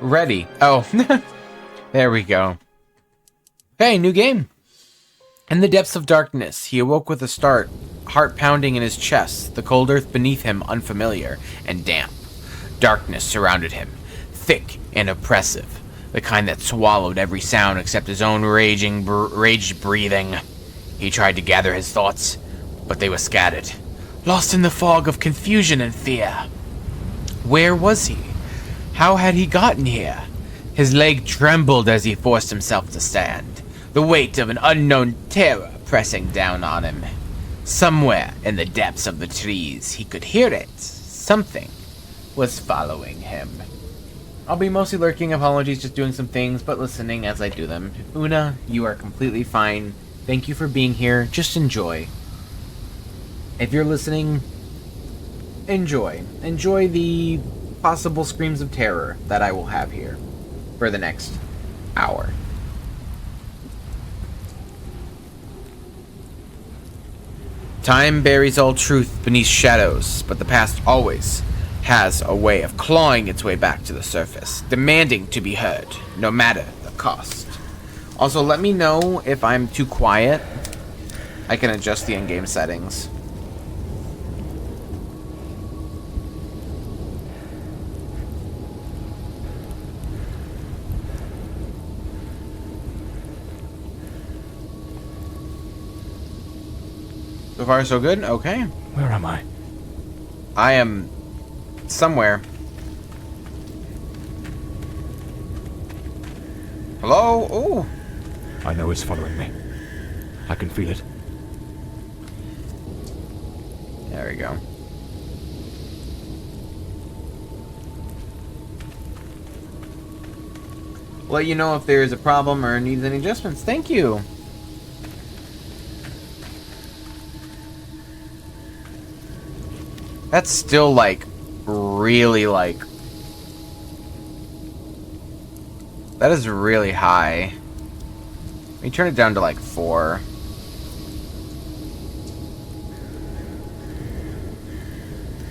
Ready. Oh, there we go. Hey, new game. In the depths of darkness, he awoke with a start, heart pounding in his chest, the cold earth beneath him unfamiliar and damp. Darkness surrounded him, thick and oppressive, the kind that swallowed every sound except his own raged breathing. He tried to gather his thoughts, but they were scattered, lost in the fog of confusion and fear. Where was he? How had he gotten here? His leg trembled as he forced himself to stand, the weight of an unknown terror pressing down on him. Somewhere in the depths of the trees, he could hear it. Something was following him. I'll be mostly lurking, apologies, just doing some things, but listening as I do them. Una, you are completely fine. Thank you for being here. Just enjoy. If you're listening, enjoy. Enjoy the possible screams of terror that I will have here for the next hour. Time buries all truth beneath shadows, but the past always has a way of clawing its way back to the surface, demanding to be heard, no matter the cost. Also, let me know if I'm too quiet. I can adjust the in-game settings. So far, so good? Okay. Where am I? I am somewhere. Hello? Ooh. I know it's following me. I can feel it. There we go. Let you know if there is a problem or needs any adjustments. Thank you. That's still, like, really, like... That is really high. Let me turn it down to, like, 4.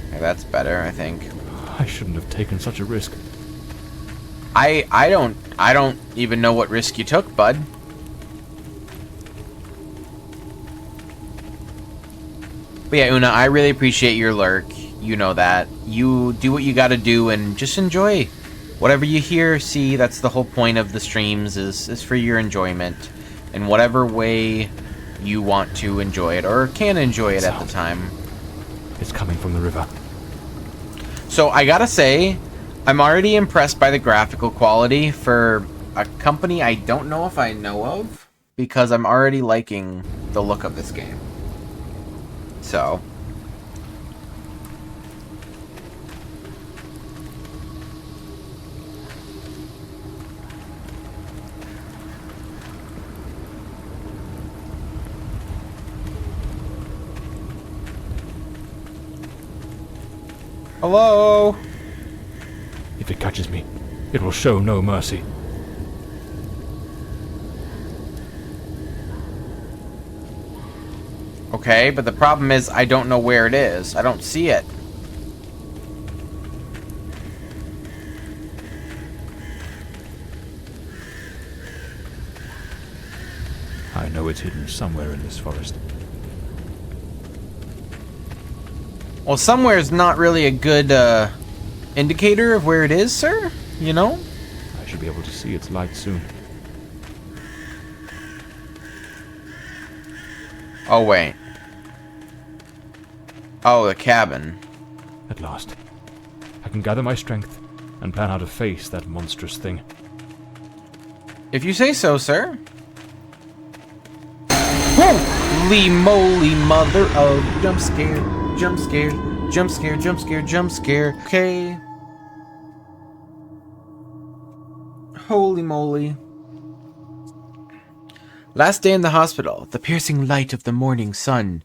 Okay, that's better, I think. I shouldn't have taken such a risk. I don't even know what risk you took, bud. But yeah, Una, I really appreciate your lurk. You know that. You do what you gotta do and just enjoy. Whatever you hear, see, that's the whole point of the streams, is for your enjoyment. In whatever way you want to enjoy it, or can enjoy it at the time. It's coming from the river. So, I gotta say, I'm already impressed by the graphical quality for a company I don't know if I know of, because I'm already liking the look of this game. So. Hello? If it catches me, it will show no mercy. Okay, but the problem is I don't know where it is. I don't see it. I know it's hidden somewhere in this forest. Well, somewhere is not really a good indicator of where it is, sir. You know? I should be able to see its light soon. Oh, wait. Oh, the cabin. At last. I can gather my strength and plan how to face that monstrous thing. If you say so, sir. Holy moly, mother of jump scare, jump scare, jump scare, jump scare, jump scare. Okay. Holy moly. Last day in the hospital, the piercing light of the morning sun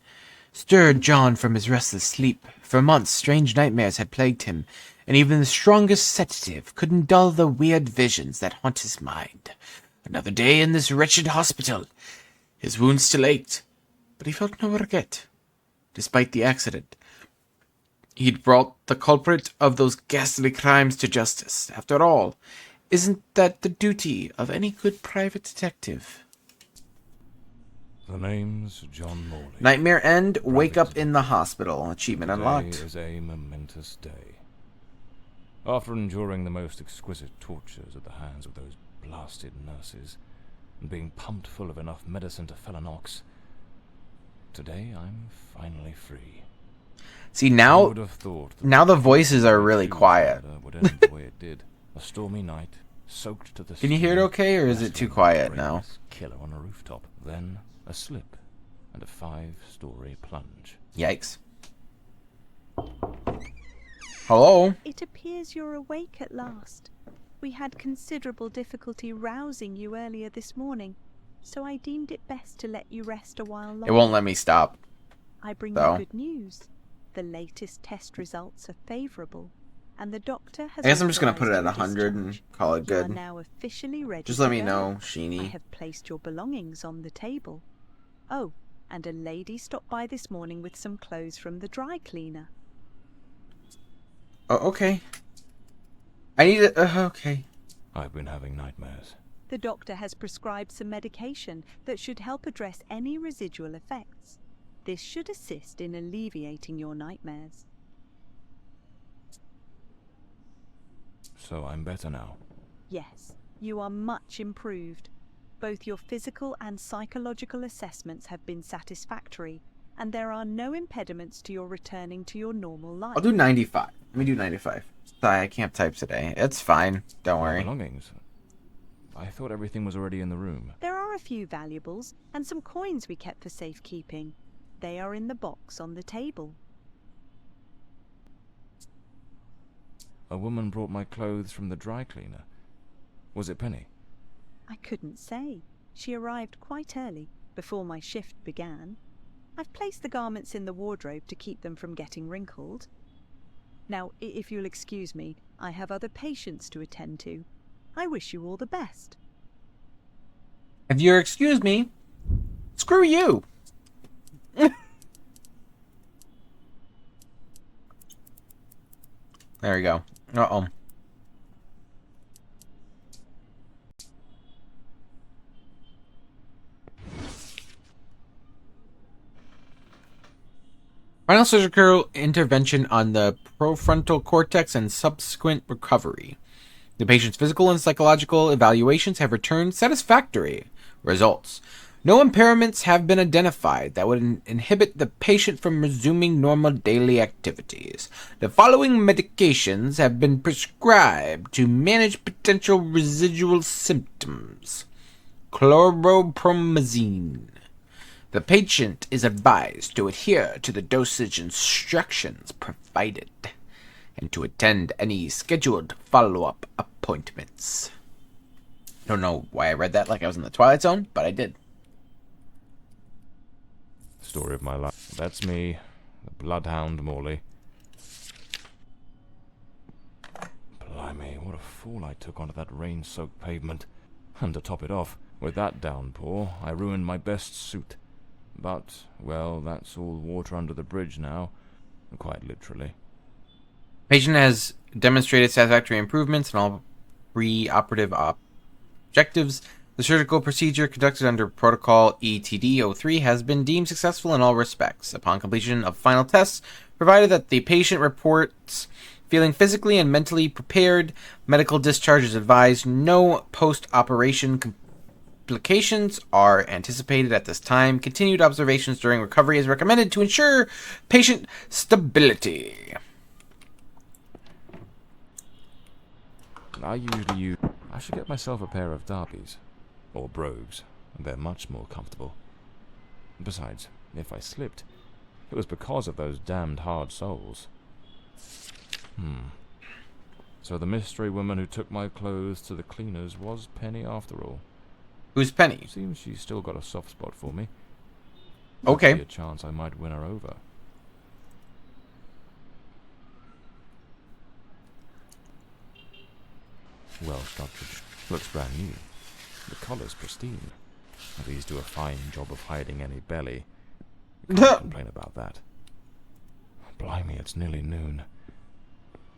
stirred John from his restless sleep. For months, strange nightmares had plagued him, and even the strongest sedative couldn't dull the weird visions that haunt his mind. Another day in this wretched hospital. His wounds still ached, but he felt no regret. Despite the accident, he'd brought the culprit of those ghastly crimes to justice. After all, Isn't that the duty of any good private detective? The name's John Morley. Nightmare end. Wake Private up in the hospital. Achievement Today unlocked. is a momentous day. After enduring the most exquisite tortures at the hands of those blasted nurses, and being pumped full of enough medicine to fell an ox, today I'm finally free. See, Who now would have thought that now the voices are really Tuesday quiet. would end the way it did. A stormy night, soaked to the Can you hear it skin, okay, or is it too wrestling quiet a now? brainless killer on a rooftop. Then a slip and a 5-story plunge. Yikes. Hello? It appears you're awake at last. We had considerable difficulty rousing you earlier this morning, so I deemed it best to let you rest a while longer. It won't let me stop. I bring though. you good news. The latest test results are favourable, and the doctor has I guess I'm just gonna put it at authorised 100 your and discharge. call it You are good. now officially ready Just to let me go. know, I Sheeny. have placed your belongings on the table. Oh, and a lady stopped by this morning with some clothes from the dry cleaner. Oh, okay. I need it. Okay. I've been having nightmares. The doctor has prescribed some medication that should help address any residual effects. This should assist in alleviating your nightmares. So I'm better now. Yes, you are much improved. Both your physical and psychological assessments have been satisfactory, and there are no impediments to your returning to your normal life. I'll do 95. Let me do 95. Sorry, I can't type today. It's fine. Don't My worry. belongings. I thought everything was already in the room. There are a few valuables and some coins we kept for safekeeping. They are in the box on the table. A woman brought my clothes from the dry cleaner. Was it Penny? I couldn't say. She arrived quite early, before my shift began. I've placed the garments in the wardrobe to keep them from getting wrinkled. Now, if you'll excuse me, I have other patients to attend to. I wish you all the best. If you'll excuse me, screw you. There we go. Uh-oh. Final surgical intervention on the prefrontal cortex and subsequent recovery. The patient's physical and psychological evaluations have returned satisfactory results. No impairments have been identified that would inhibit the patient from resuming normal daily activities. The following medications have been prescribed to manage potential residual symptoms. Chlorpromazine. The patient is advised to adhere to the dosage instructions provided and to attend any scheduled follow-up appointments. Don't know why I read that like I was in the Twilight Zone, but I did. Story of my life. That's me, the Bloodhound Morley. Blimey, what a fall I took onto that rain-soaked pavement. And to top it off, with that downpour, I ruined my best suit. But, well, that's all water under the bridge now. Quite literally. Patient has demonstrated satisfactory improvements in all pre-operative objectives. The surgical procedure conducted under Protocol ETD-03 has been deemed successful in all respects. Upon completion of final tests, provided that the patient reports feeling physically and mentally prepared, medical discharge is advised. No post-operation complications are anticipated at this time. Continued observations during recovery is recommended to ensure patient stability. I should get myself a pair of derbies. Or brogues. They're much more comfortable. Besides, if I slipped, it was because of those damned hard soles. So the mystery woman who took my clothes to the cleaners was Penny after all. Who's Penny? Seems she's still got a soft spot for me. Okay. Be a chance I might win her over. Well, cartridge. Looks brand new. The collar's pristine. These do a fine job of hiding any belly. You can't complain about that. Blimey, it's nearly noon.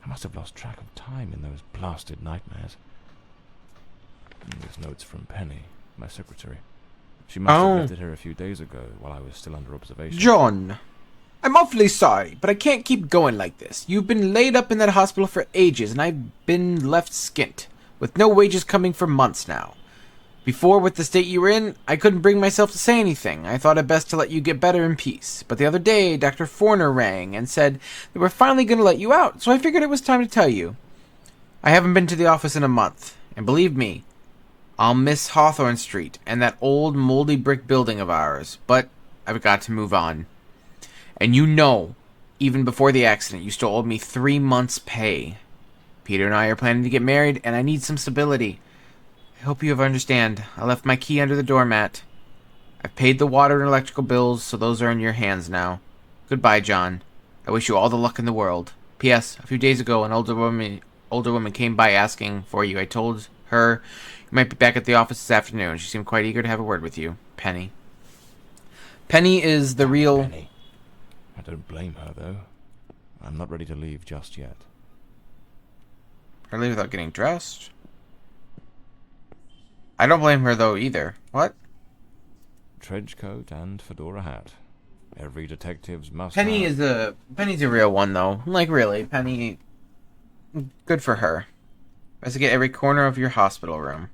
I must have lost track of time in those blasted nightmares. This note's from Penny, my secretary. She must have left it here a few days ago while I was still under observation. John, I'm awfully sorry, but I can't keep going like this. You've been laid up in that hospital for ages, and I've been left skint, with no wages coming for months now. Before, with the state you were in, I couldn't bring myself to say anything. I thought it best to let you get better in peace. But the other day, Dr. Forner rang and said they were finally going to let you out, so I figured it was time to tell you. I haven't been to the office in a month, and believe me, I'll miss Hawthorne Street and that old moldy brick building of ours, but I've got to move on. And you know, even before the accident, you still owed me 3 months' pay. Peter and I are planning to get married, and I need some stability. I hope you understand. I left my key under the doormat. I've paid the water and electrical bills, so those are in your hands now. Goodbye, John. I wish you all the luck in the world. P.S. A few days ago, an older woman came by asking for you. I told her you might be back at the office this afternoon. She seemed quite eager to have a word with you. Penny. Penny is the real... Penny. I don't blame her, though. I'm not ready to leave just yet. Early without getting dressed? I don't blame her, though, either. What? Trench coat and fedora hat. Every detective's must Penny's a real one, though. Like, really. Penny... Good for her. Investigate every corner of your hospital room.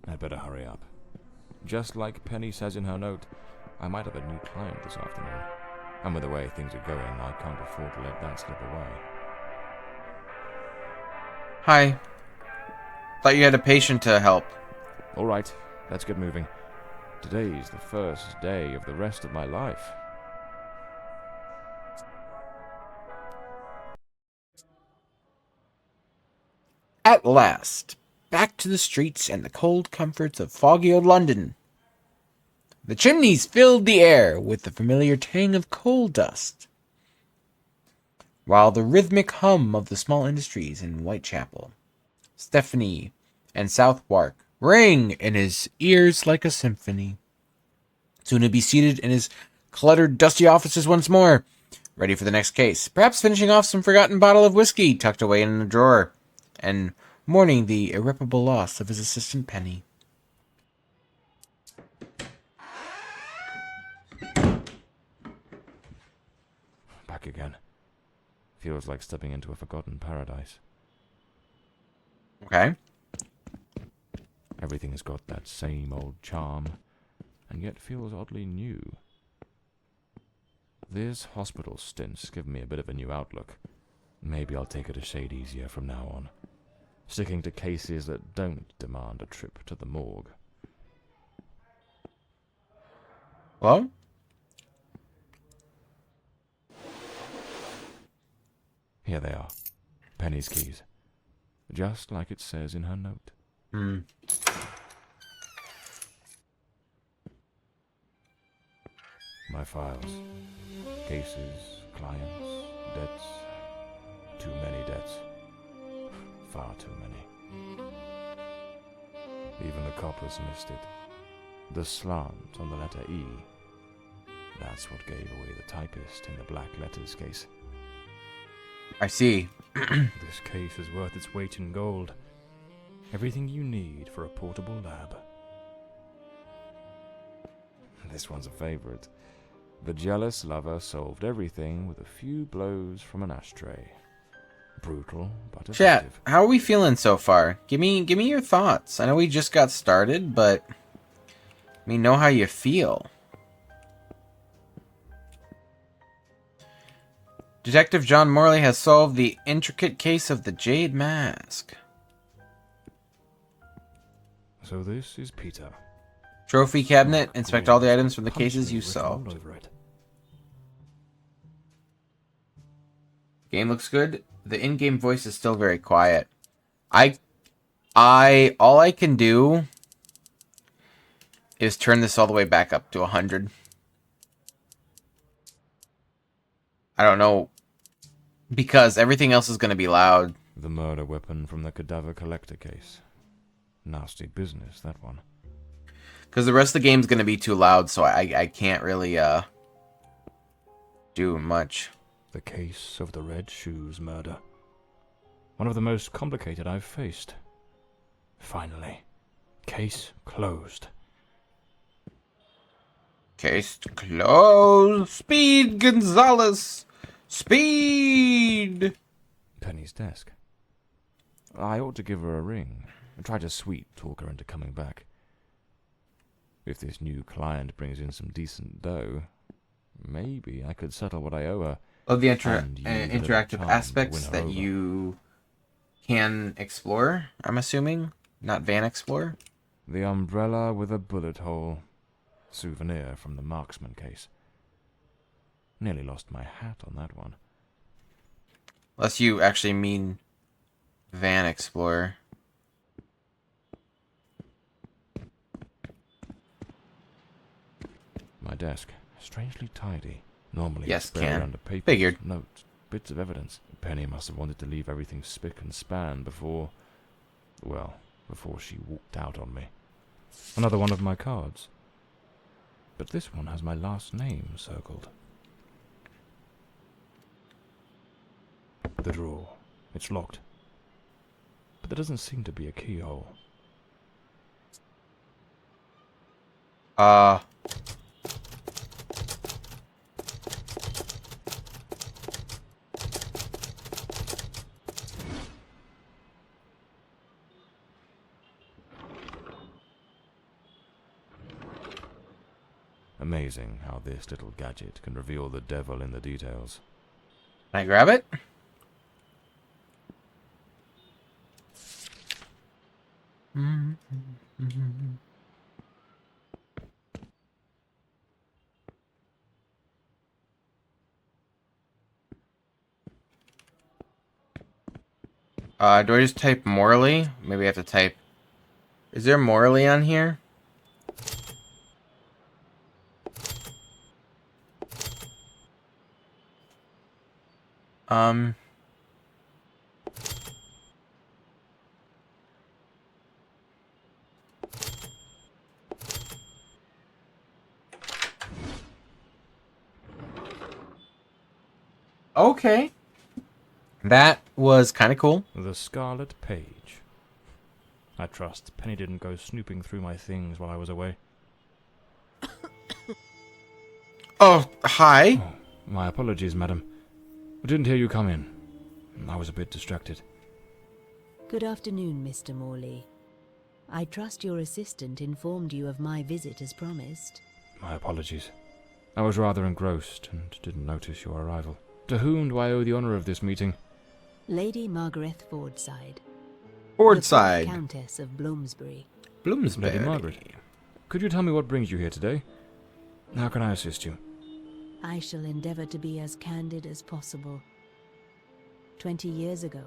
I'd better hurry up. Just like Penny says in her note, I might have a new client this afternoon. And with the way things are going, I can't afford to let that slip away. Hi. Thought you had a patient to help. All right, let's get moving. Today's the first day of the rest of my life. At last, back to the streets and the cold comforts of foggy old London. The chimneys filled the air with the familiar tang of coal dust, while the rhythmic hum of the small industries in Whitechapel, Stephanie, and Southwark rang in his ears like a symphony. Soon he'd be seated in his cluttered, dusty offices once more, ready for the next case, perhaps finishing off some forgotten bottle of whiskey tucked away in a drawer, and mourning the irreparable loss of his assistant Penny. Back again. Feels like stepping into a forgotten paradise. Okay. Everything has got that same old charm, and yet feels oddly new. This hospital stint's given me a bit of a new outlook. Maybe I'll take it a shade easier from now on, sticking to cases that don't demand a trip to the morgue. Well? Here they are. Penny's keys. Just like it says in her note. My files. Cases, clients, debts. Too many debts. Far too many. Even the coppers missed it. The slant on the letter E. That's what gave away the typist in the black letters case. I see. This case is worth its weight in gold. Everything you need for a portable lab. This one's a favorite. The jealous lover solved everything with a few blows from an ashtray. Brutal, but Chat, effective. how are we feeling so far? Give me your thoughts. I know we just got started, but let me know how you feel. Detective John Morley has solved the intricate case of the Jade Mask. So this is Peter. Trophy cabinet. Mark Inspect Green all the items from the punched cases me you written all solved. over it. Game looks good. The in-game voice is still very quiet. All I can do is turn this all the way back up to 100. I don't know, because everything else is going to be loud. The murder weapon from the cadaver collector case. Nasty business, that one. Because the rest of the game's going to be too loud, so I can't really do much. The case of the Red Shoes murder. One of the most complicated I've faced. Finally. Case closed. Case closed. Speed, Gonzalez. Speed. Penny's desk. I ought to give her a ring and try to sweet talk her into coming back. If this new client brings in some decent dough, maybe I could settle what I owe her. Oh, the and use a little interactive charm to aspects win her that over. you can explore, I'm assuming? Not van explore? The umbrella with a bullet hole. Souvenir from the marksman case. Nearly lost my hat on that one. Unless you actually mean van explorer. My desk, strangely tidy. Normally Yes, it's buried can. under papers, Figured. notes, bits of evidence. Penny must have wanted to leave everything spick and span before she walked out on me. Another one of my cards. But this one has my last name circled. The drawer. It's locked. But there doesn't seem to be a keyhole. Amazing how this little gadget can reveal the devil in the details. Can I grab it? Do I just type Morley? Maybe I have to type... Is there Morley on here? Okay. That was kind of cool. The Scarlet Page. I trust Penny didn't go snooping through my things while I was away. Oh, hi. Oh, my apologies, madam. I didn't hear you come in. I was a bit distracted. Good afternoon, Mr. Morley. I trust your assistant informed you of my visit as promised. My apologies. I was rather engrossed and didn't notice your arrival. To whom do I owe the honor of this meeting? Lady Margaret Fordside. Fordside. The Countess of Bloomsbury. Bloomsbury. Lady Margaret, could you tell me what brings you here today? How can I assist you? I shall endeavor to be as candid as possible. 20 years ago,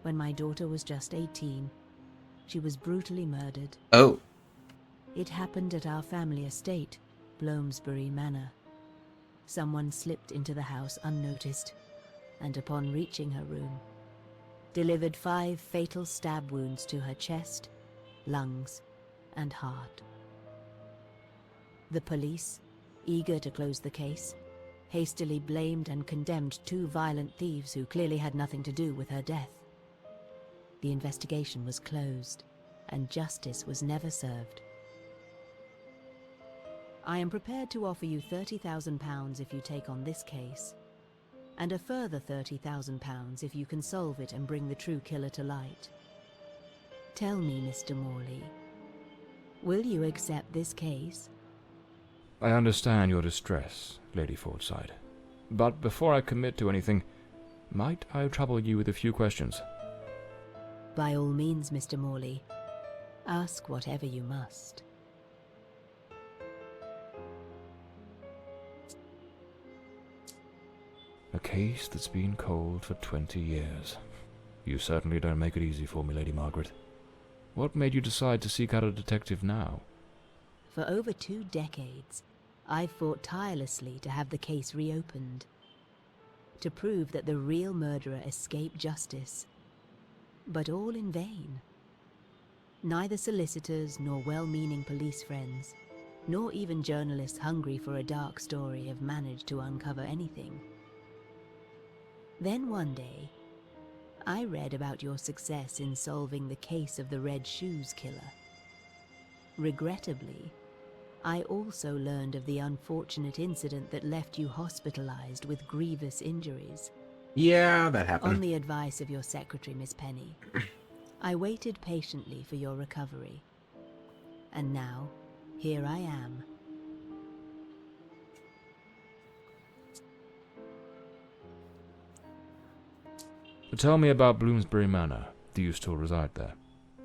when my daughter was just 18, she was brutally murdered. Oh. It happened at our family estate, Bloomsbury Manor. Someone slipped into the house unnoticed, and upon reaching her room, delivered 5 fatal stab wounds to her chest, lungs, and heart. The police, eager to close the case, hastily blamed and condemned 2 violent thieves who clearly had nothing to do with her death. The investigation was closed, and justice was never served. I am prepared to offer you £30,000 if you take on this case, and a further £30,000 if you can solve it and bring the true killer to light. Tell me, Mr. Morley, will you accept this case? I understand your distress, Lady Fordside. But before I commit to anything, might I trouble you with a few questions? By all means, Mr. Morley. Ask whatever you must. A case that's been cold for 20 years. You certainly don't make it easy for me, Lady Margaret. What made you decide to seek out a detective now? For over 2 decades, I've fought tirelessly to have the case reopened, to prove that the real murderer escaped justice. But all in vain. Neither solicitors nor well-meaning police friends, nor even journalists hungry for a dark story have managed to uncover anything. Then one day, I read about your success in solving the case of the Red Shoes killer. Regrettably, I also learned of the unfortunate incident that left you hospitalized with grievous injuries. Yeah, that On happened. the advice of your secretary, Miss Penny, I waited patiently for your recovery. And now, here I am. Tell me about Bloomsbury Manor. Do you still reside there?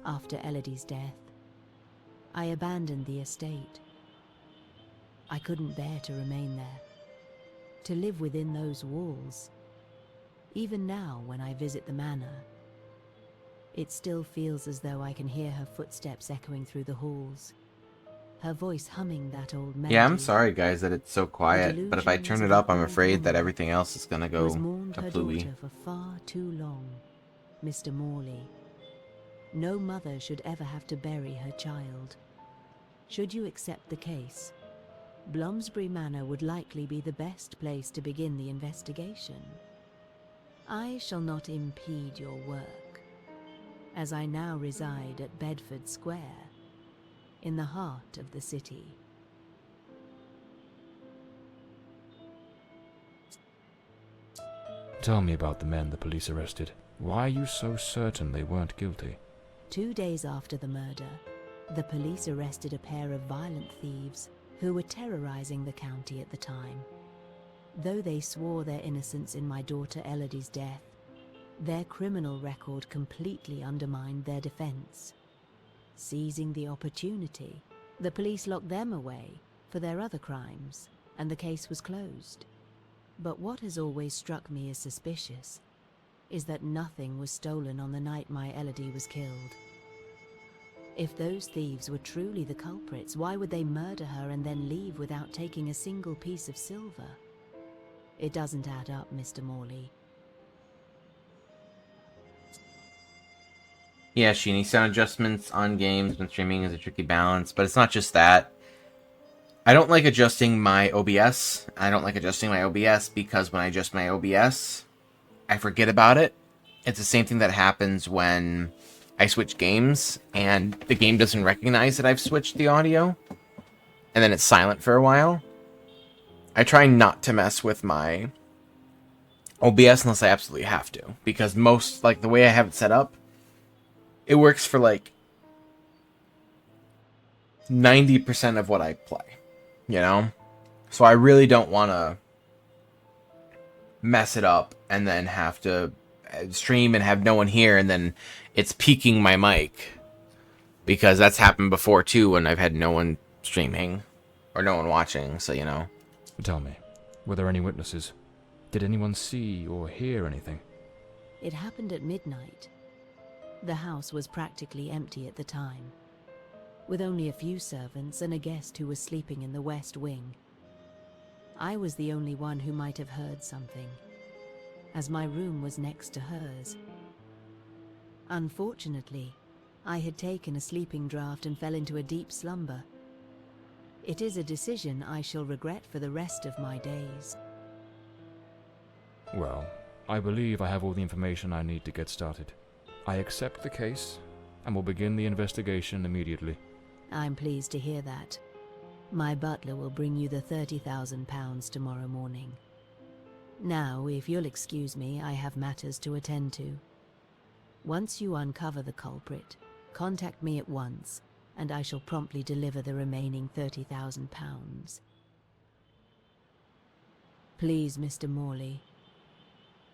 After Elodie's death, I abandoned the estate. I couldn't bear to remain there, to live within those walls. Even now, when I visit the manor, it still feels as though I can hear her footsteps echoing through the halls, her voice humming that old melody. Yeah, I'm sorry, guys, that it's so quiet, but if I turn it up, I'm afraid that everything else is gonna go who has mourned her kaplooey. daughter for far too long, Mr. Morley. No mother should ever have to bury her child. Should you accept the case, Bloomsbury Manor would likely be the best place to begin the investigation. I shall not impede your work, as I now reside at Bedford Square, in the heart of the city. Tell me about the men the police arrested. Why are you so certain they weren't guilty? 2 days after the murder, the police arrested a pair of violent thieves who were terrorizing the county at the time. Though they swore their innocence in my daughter Elodie's death, their criminal record completely undermined their defense. Seizing the opportunity, the police locked them away for their other crimes, and the case was closed. But what has always struck me as suspicious is that nothing was stolen on the night my Elodie was killed. If those thieves were truly the culprits, why would they murder her and then leave without taking a single piece of silver? It doesn't add up, Mr. Morley. Yeah, Sheeny, sound adjustments on games when streaming is a tricky balance, but it's not just that. I don't like adjusting my OBS. I don't like adjusting my OBS because when I adjust my OBS, I forget about it. It's the same thing that happens when I switch games and the game doesn't recognize that I've switched the audio, and then it's silent for a while. I try not to mess with my OBS unless I absolutely have to, because most, like, the way I have it set up, it works for like 90% of what I play, you know? So I really don't want to mess it up and then have to stream and have no one here and then it's peaking my mic, because that's happened before too when I've had no one streaming or no one watching, so you know. Tell me, were there any witnesses? Did anyone see or hear anything? It happened at midnight. The house was practically empty at the time, with only a few servants and a guest who was sleeping in the west wing. I was the only one who might have heard something, as my room was next to hers. Unfortunately, I had taken a sleeping draught and fell into a deep slumber. It is a decision I shall regret for the rest of my days. Well, I believe I have all the information I need to get started. I accept the case, and will begin the investigation immediately. I'm pleased to hear that. My butler will bring you the £30,000 tomorrow morning. Now, if you'll excuse me, I have matters to attend to. Once you uncover the culprit, contact me at once, and I shall promptly deliver the remaining £30,000. Please, Mr. Morley,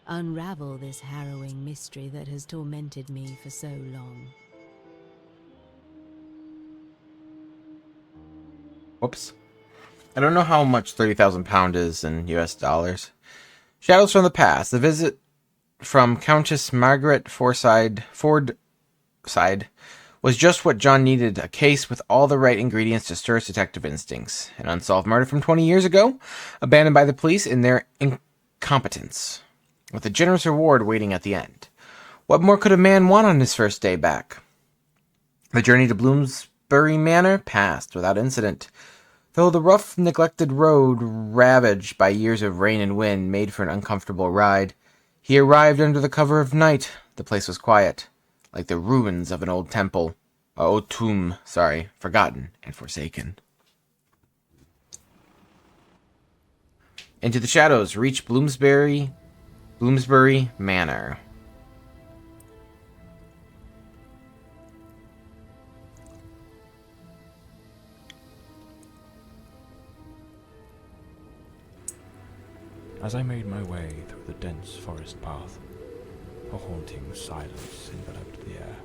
unravel this harrowing mystery that has tormented me for so long. Whoops. I don't know how much £30,000 is in US dollars. Shadows from the Past. The visit from Countess Margaret Fordside was just what John needed, a case with all the right ingredients to stir his detective instincts. An unsolved murder from 20 years ago, abandoned by the police in their incompetence, with a generous reward waiting at the end. What more could a man want on his first day back? The journey to Bloomsbury Manor passed without incident, though the rough, neglected road, ravaged by years of rain and wind, made for an uncomfortable ride. He arrived under the cover of night, The place was quiet, like the ruins of an old temple. Old tomb, sorry, forgotten and forsaken. Into the shadows, reach Bloomsbury Manor. As I made my way through the dense forest path, a haunting silence enveloped the air.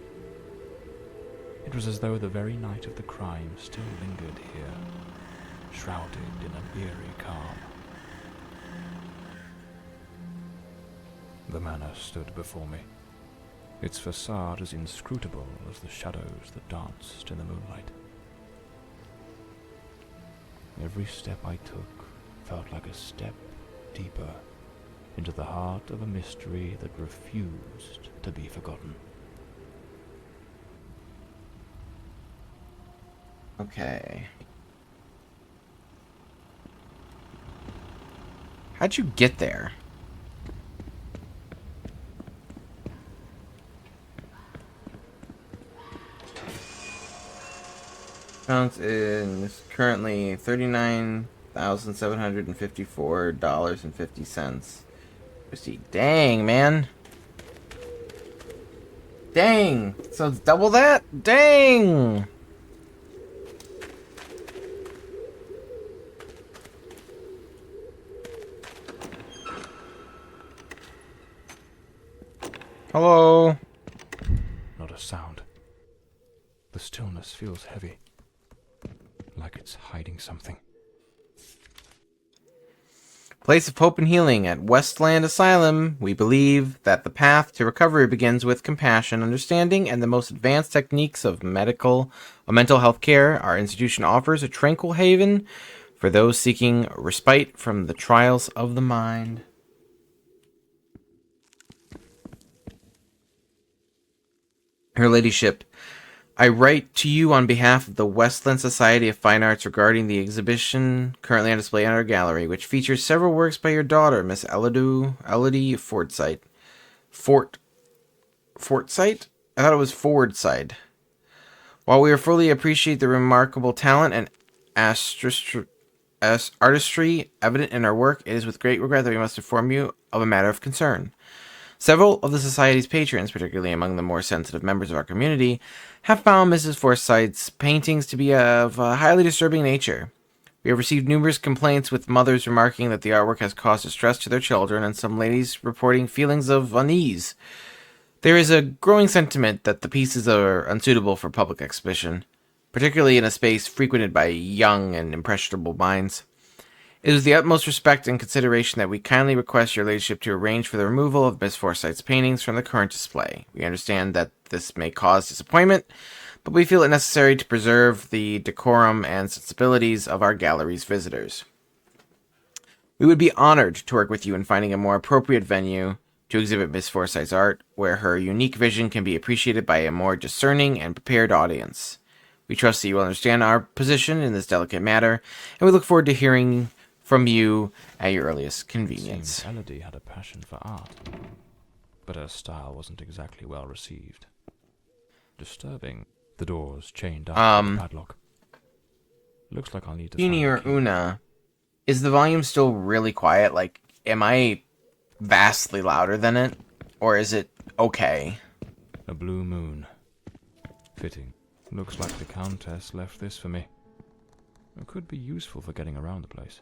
It was as though the very night of the crime still lingered here, shrouded in an eerie calm. The manor stood before me, its facade as inscrutable as the shadows that danced in the moonlight. Every step I took felt like a step deeper into the heart of a mystery that refused to be forgotten. Okay. How'd you get there? Balance is currently $39,754.50. Dang, man. Dang. So it's double that? Dang. Hello. Not a sound. The stillness feels heavy, like it's hiding something. Place of hope and healing at Westland Asylum. We believe that the path to recovery begins with compassion, understanding, and the most advanced techniques of mental health care. Our institution offers a tranquil haven for those seeking respite from the trials of the mind. Her Ladyship, I write to you on behalf of the Westland Society of Fine Arts regarding the exhibition currently on display in our gallery, which features several works by your daughter, Miss Elodie Forsythe. Forsythe? I thought it was Fordside. While we fully appreciate the remarkable talent and artistry evident in our work, it is with great regret that we must inform you of a matter of concern. Several of the Society's patrons, particularly among the more sensitive members of our community, have found Mrs. Forsythe's paintings to be of a highly disturbing nature. We have received numerous complaints, with mothers remarking that the artwork has caused distress to their children, and some ladies reporting feelings of unease. There is a growing sentiment that the pieces are unsuitable for public exhibition, particularly in a space frequented by young and impressionable minds. It is with the utmost respect and consideration that we kindly request your ladyship to arrange for the removal of Miss Forsythe's paintings from the current display. We understand that this may cause disappointment, but we feel it necessary to preserve the decorum and sensibilities of our gallery's visitors. We would be honored to work with you in finding a more appropriate venue to exhibit Miss Forsythe's art, where her unique vision can be appreciated by a more discerning and prepared audience. We trust that you will understand our position in this delicate matter, and we look forward to hearing from you at your earliest convenience. It seems Elodie had a passion for art, but her style wasn't exactly well received. Disturbing. The doors chained up with a padlock. Looks like I'll need to find Uni a or key. Una, is the volume still really quiet? Like, am I vastly louder than it? Or is it okay? A blue moon. Fitting. Looks like the Countess left this for me. It could be useful for getting around the place.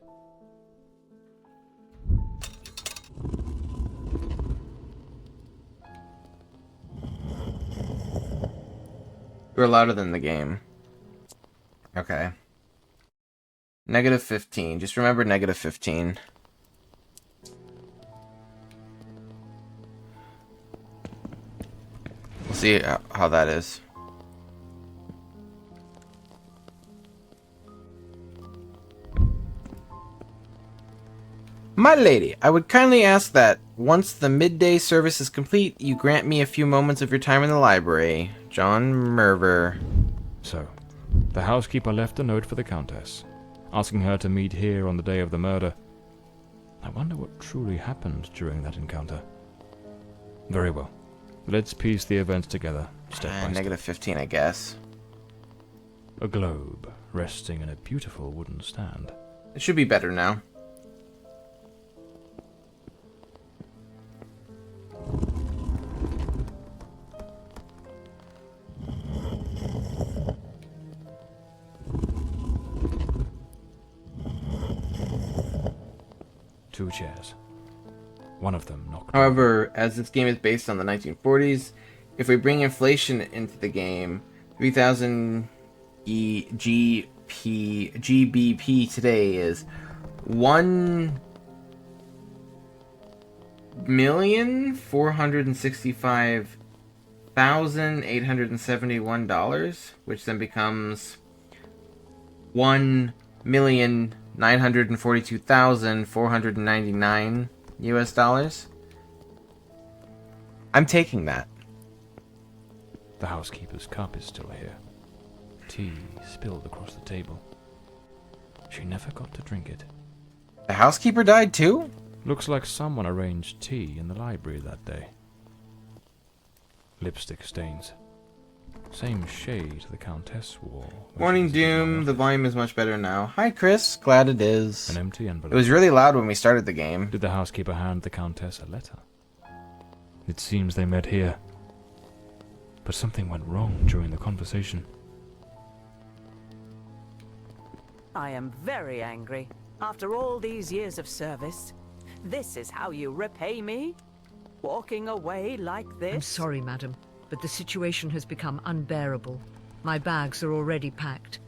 You're louder than the game. Okay. -15. Just remember -15. We'll see how that is. My lady, I would kindly ask that, once the midday service is complete, you grant me a few moments of your time in the library. John Merver. So, the housekeeper left a note for the Countess, asking her to meet here on the day of the murder. I wonder what truly happened during that encounter. Very well. Let's piece the events together, step by step. Negative 15, I guess. A globe resting in a beautiful wooden stand. It should be better now. Two chairs. One of them knocked. However, as this game is based on the 1940s, if we bring inflation into the game, 3,000 GBP today is $1,465,871, which then becomes $1,942,499 US dollars. I'm taking that. The housekeeper's cup is still here. Tea spilled across the table. She never got to drink it. The housekeeper died too? Looks like someone arranged tea in the library that day. Lipstick stains. Same shade the Countess wore. Morning Doom, the volume is much better now. Hi Chris, glad it is. An empty envelope. It was really loud when we started the game. Did the housekeeper hand the Countess a letter? It seems they met here. But something went wrong during the conversation. I am very angry. After all these years of service, this is how you repay me? Walking away like this? I'm sorry, madam, but the situation has become unbearable. My bags are already packed.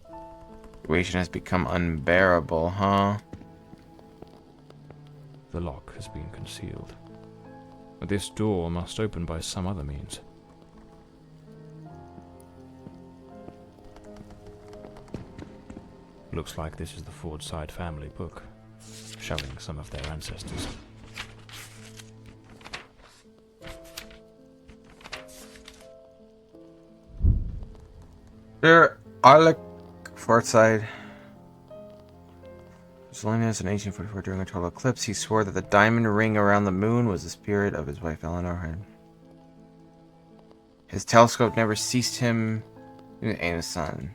The situation has become unbearable, huh? The lock has been concealed. But this door must open by some other means. Looks like this is the Fordside family book, showing some of their ancestors. Sir Alec Forsyth. Salinas in 1844 during a total eclipse, he swore that the diamond ring around the moon was the spirit of his wife Eleanor. His telescope never ceased him and his son.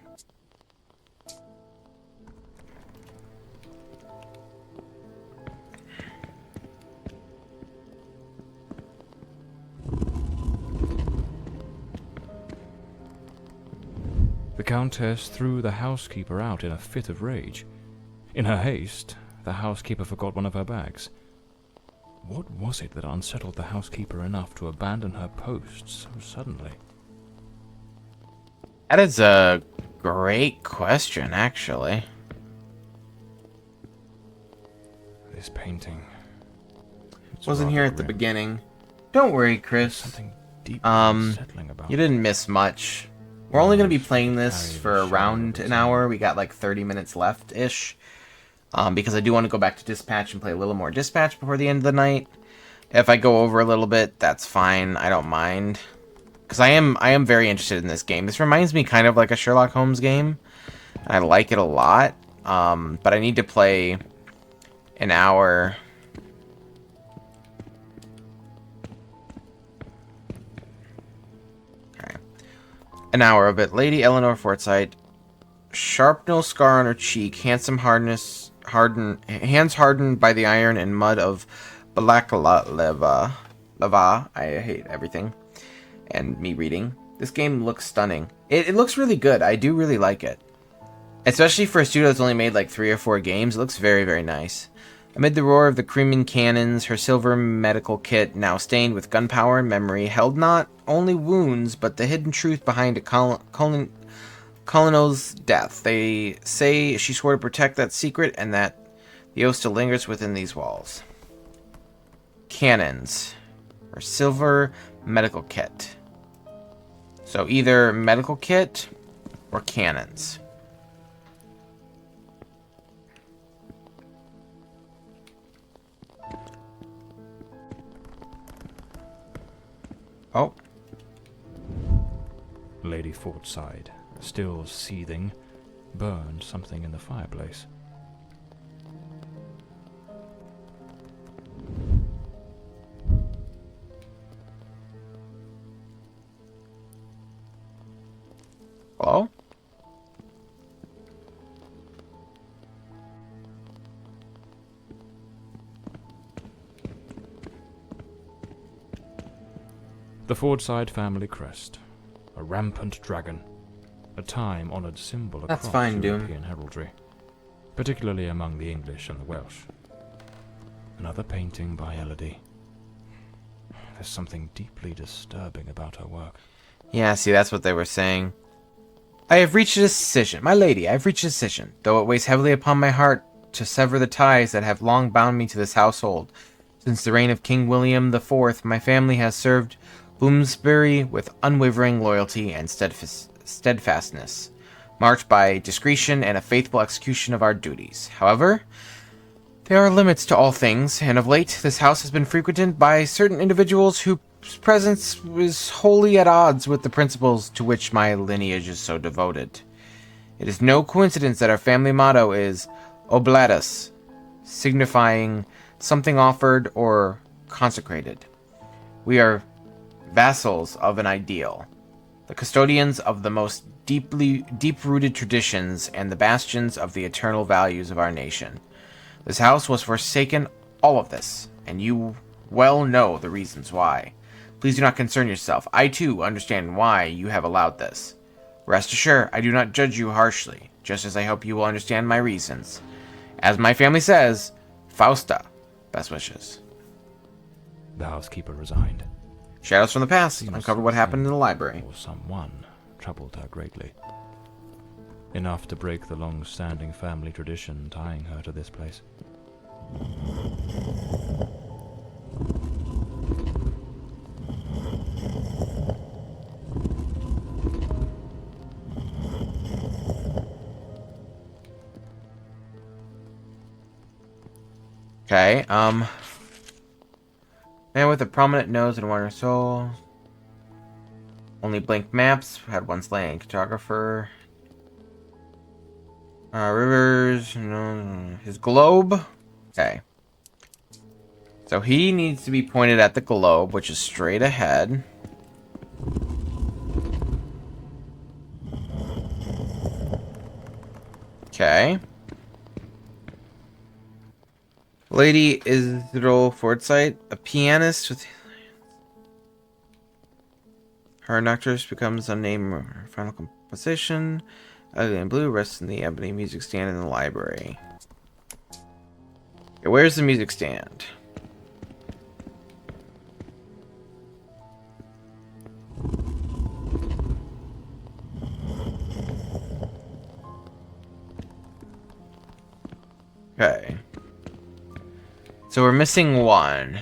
The Countess threw the housekeeper out in a fit of rage. In her haste, the housekeeper forgot one of her bags. What was it that unsettled the housekeeper enough to abandon her post so suddenly? That is a great question, actually. This painting. It's Wasn't rather here at the grim. beginning. Don't worry, Chris. Something deeply unsettling about You didn't miss much. We're only going to be playing this for around an hour. We got like 30 minutes left-ish. Because I do want to go back to Dispatch and play a little more Dispatch before the end of the night. If I go over a little bit, that's fine. I don't mind. Because I am very interested in this game. This reminds me kind of like a Sherlock Holmes game. I like it a lot. But I need to play an hour. Okay. An hour of it. Lady Eleanor Forsyth. Sharp nose scar on her cheek. Handsome hands hardened by the iron and mud of Lava. I hate everything. And me reading. This game looks stunning. It looks really good. I do really like it. Especially for a studio that's only made like 3 or 4 games. It looks very, very nice. Amid the roar of the creaming cannons, her silver medical kit, now stained with gunpowder and memory, held not only wounds, but the hidden truth behind a colonel's death. They say she swore to protect that secret, and that the oath still lingers within these walls. Cannons. Or silver medical kit. So either medical kit or cannons. Oh. Lady Fordside, still seething, burned something in the fireplace. Hello? The Fordside family crest. A rampant dragon. A time-honoured symbol That's across fine, Doom. European heraldry, particularly among the English and the Welsh. Another painting by Elodie. There's something deeply disturbing about her work. Yeah, see, that's what they were saying. I have reached a decision. My lady, I have reached a decision, though it weighs heavily upon my heart to sever the ties that have long bound me to this household. Since the reign of King William IV, my family has served Bloomsbury with unwavering loyalty and steadfastness, marked by discretion and a faithful execution of our duties. However, there are limits to all things, and of late this house has been frequented by certain individuals whose presence is wholly at odds with the principles to which my lineage is so devoted. It is no coincidence that our family motto is Oblatus, signifying something offered or consecrated. We are vassals of an ideal, the custodians of the most deep-rooted traditions and the bastions of the eternal values of our nation. This house was forsaken all of this, and you well know the reasons why. Please do not concern yourself. I too understand why you have allowed this. Rest assured, I do not judge you harshly, just as I hope you will understand my reasons. As my family says, Fausta, best wishes. The housekeeper resigned. Shadows from the past uncover what happened in the library. Or someone troubled her greatly. Enough to break the long-standing family tradition tying her to this place. Okay, man with a prominent nose and wonder soul. Only blank maps. Had one slaying cartographer. Rivers. No, his globe. Okay. So he needs to be pointed at the globe, which is straight ahead. Okay. Lady Israel Forsyth, a pianist with her nocturne becomes unnamed her final composition. Ugly and blue rests in the ebony music stand in the library. Okay, where's the music stand? Okay. So we're missing one.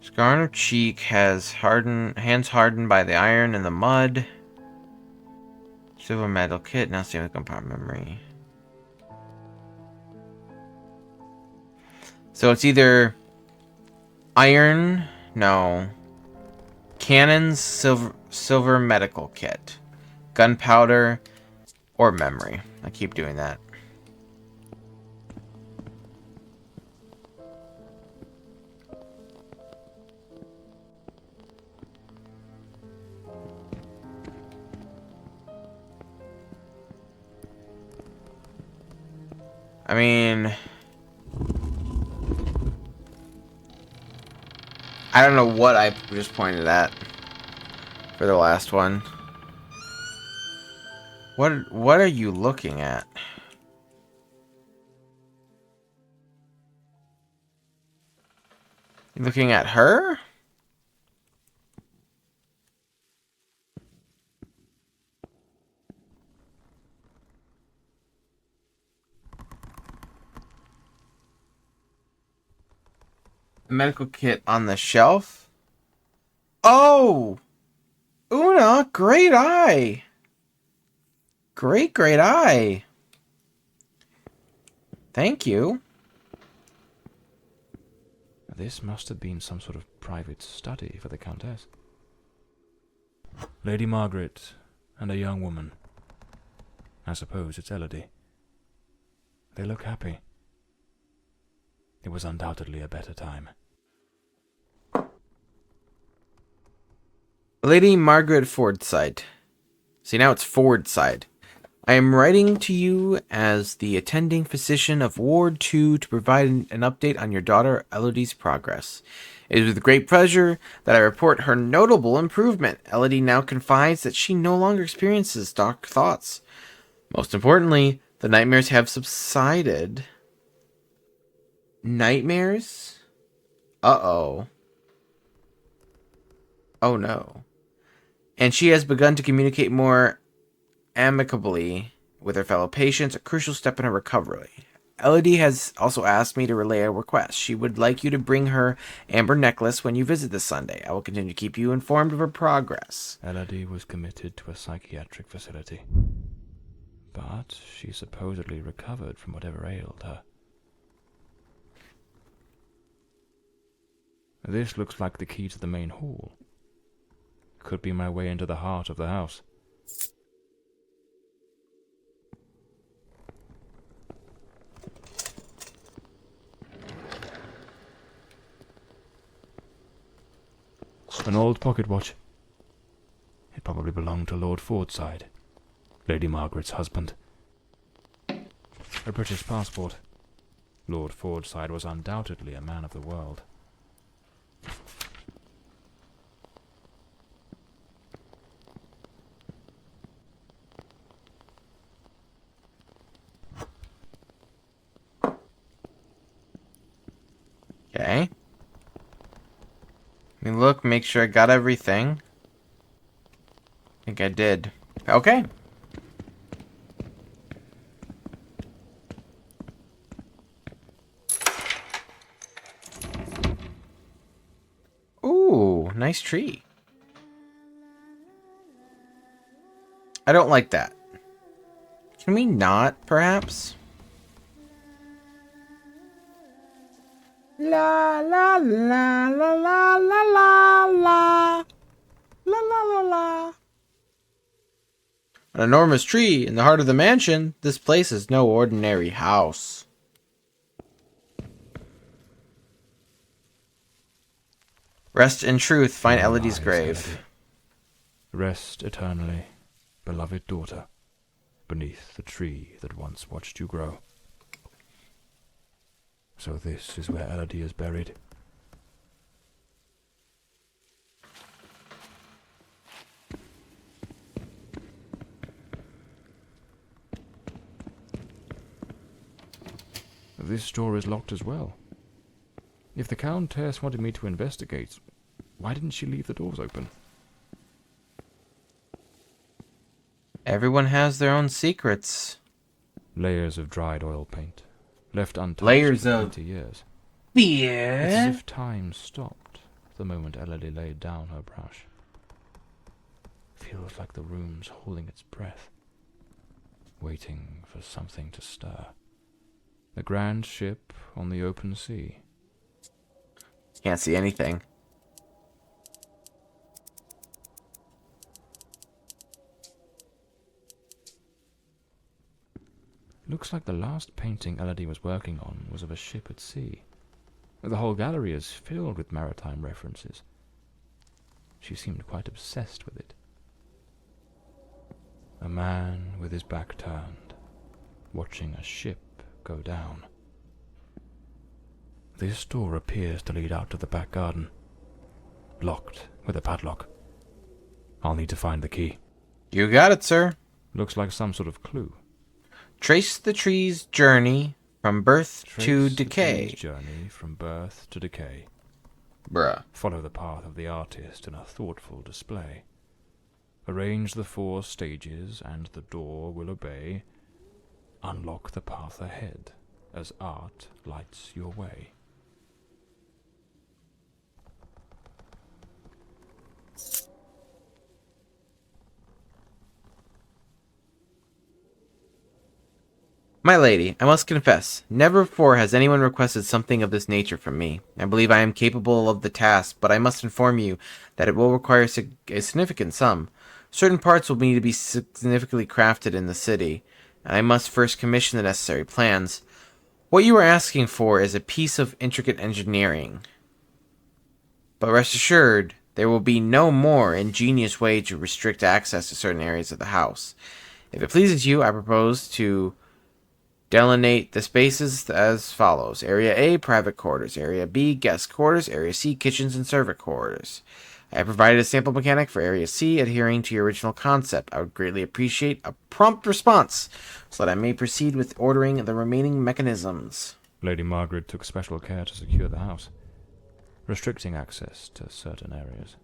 Scar on her cheek has hands hardened by the iron and the mud. Silver metal kit, now staying with compound memory. So it's either iron, no. Cannons, silver medical kit. Gunpowder, or memory. I keep doing that. I mean, I don't know what I just pointed at for the last one. What are you looking at? You looking at her? Medical kit on the shelf. Oh! Una, great eye! Great eye! Thank you. This must have been some sort of private study for the Countess. Lady Margaret and a young woman. I suppose it's Elodie. They look happy. It was undoubtedly a better time. Lady Margaret Forsyth, See, now it's forward side. I am writing to you as the attending physician of Ward 2 to provide an update on your daughter Elodie's progress. It is with great pleasure that I report her notable improvement. Elodie now confides that she no longer experiences dark thoughts. Most importantly, the nightmares have subsided. Nightmares? Uh-oh. Oh no. And she has begun to communicate more amicably with her fellow patients, a crucial step in her recovery. Elodie has also asked me to relay a request. She would like you to bring her amber necklace when you visit this Sunday. I will continue to keep you informed of her progress. Elodie was committed to a psychiatric facility, but she supposedly recovered from whatever ailed her. This looks like the key to the main hall. Could be my way into the heart of the house. An old pocket watch. It probably belonged to Lord Fordside, Lady Margaret's husband. A British passport. Lord Fordside was undoubtedly a man of the world. Okay. Let me look, make sure I got everything. I think I did. Okay. Ooh, nice tree. I don't like that. Can we not, perhaps? La la la la la la la la la la la la. An enormous tree in the heart of the mansion. This place is no ordinary house. Rest in truth, find Elodie's grave. Elodie. Rest eternally, beloved daughter, beneath the tree that once watched you grow. So this is where Elodie is buried. This door is locked as well. If the Countess wanted me to investigate, why didn't she leave the doors open? Everyone has their own secrets. Layers of dried oil paint, left untouched Layers for of 20 years. fear. It's as if time stopped the moment Elodie laid down her brush. Feels like the room's holding its breath, waiting for something to stir. The grand ship on the open sea. Can't see anything. Looks like the last painting Elodie was working on was of a ship at sea. The whole gallery is filled with maritime references. She seemed quite obsessed with it. A man with his back turned, watching a ship go down. This door appears to lead out to the back garden, locked with a padlock. I'll need to find the key. You got it, sir. Looks like some sort of clue. Trace the tree's journey from birth Trace to the decay. tree's journey from birth to decay. Bruh. Follow the path of the artist in a thoughtful display. Arrange the 4 stages and the door will obey. Unlock the path ahead as art lights your way. My lady, I must confess, never before has anyone requested something of this nature from me. I believe I am capable of the task, but I must inform you that it will require a significant sum. Certain parts will need to be significantly crafted in the city, and I must first commission the necessary plans. What you are asking for is a piece of intricate engineering. But rest assured There will be no more ingenious way to restrict access to certain areas of the house. If it pleases you, I propose to delineate the spaces as follows. Area A, private quarters. Area B, guest quarters. Area C, kitchens and servant quarters. I have provided a sample mechanic for Area C adhering to your original concept. I would greatly appreciate a prompt response so that I may proceed with ordering the remaining mechanisms. Lady Margaret took special care to secure the house, restricting access to certain areas.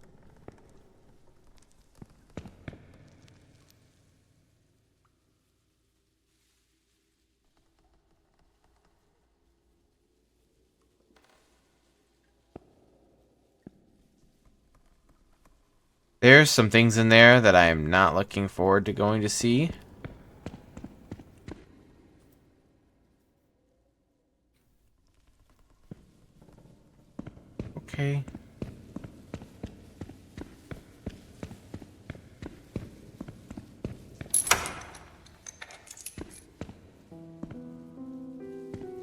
There's some things in there that I am not looking forward to going to see. Okay.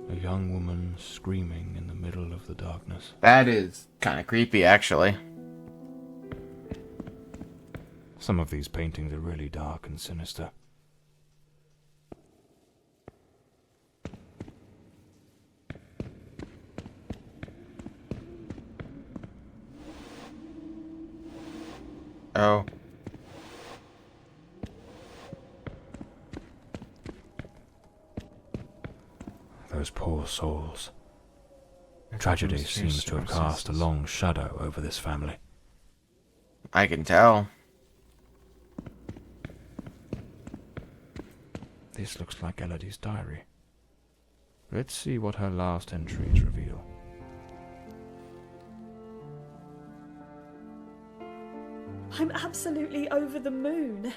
A young woman screaming in the middle of the darkness. That is kind of creepy, actually. Some of these paintings are really dark and sinister. Oh. Those poor souls. Tragedy seems to have cast a long shadow over this family. I can tell. This looks like Elodie's diary. Let's see what her last entries reveal. I'm absolutely over the moon.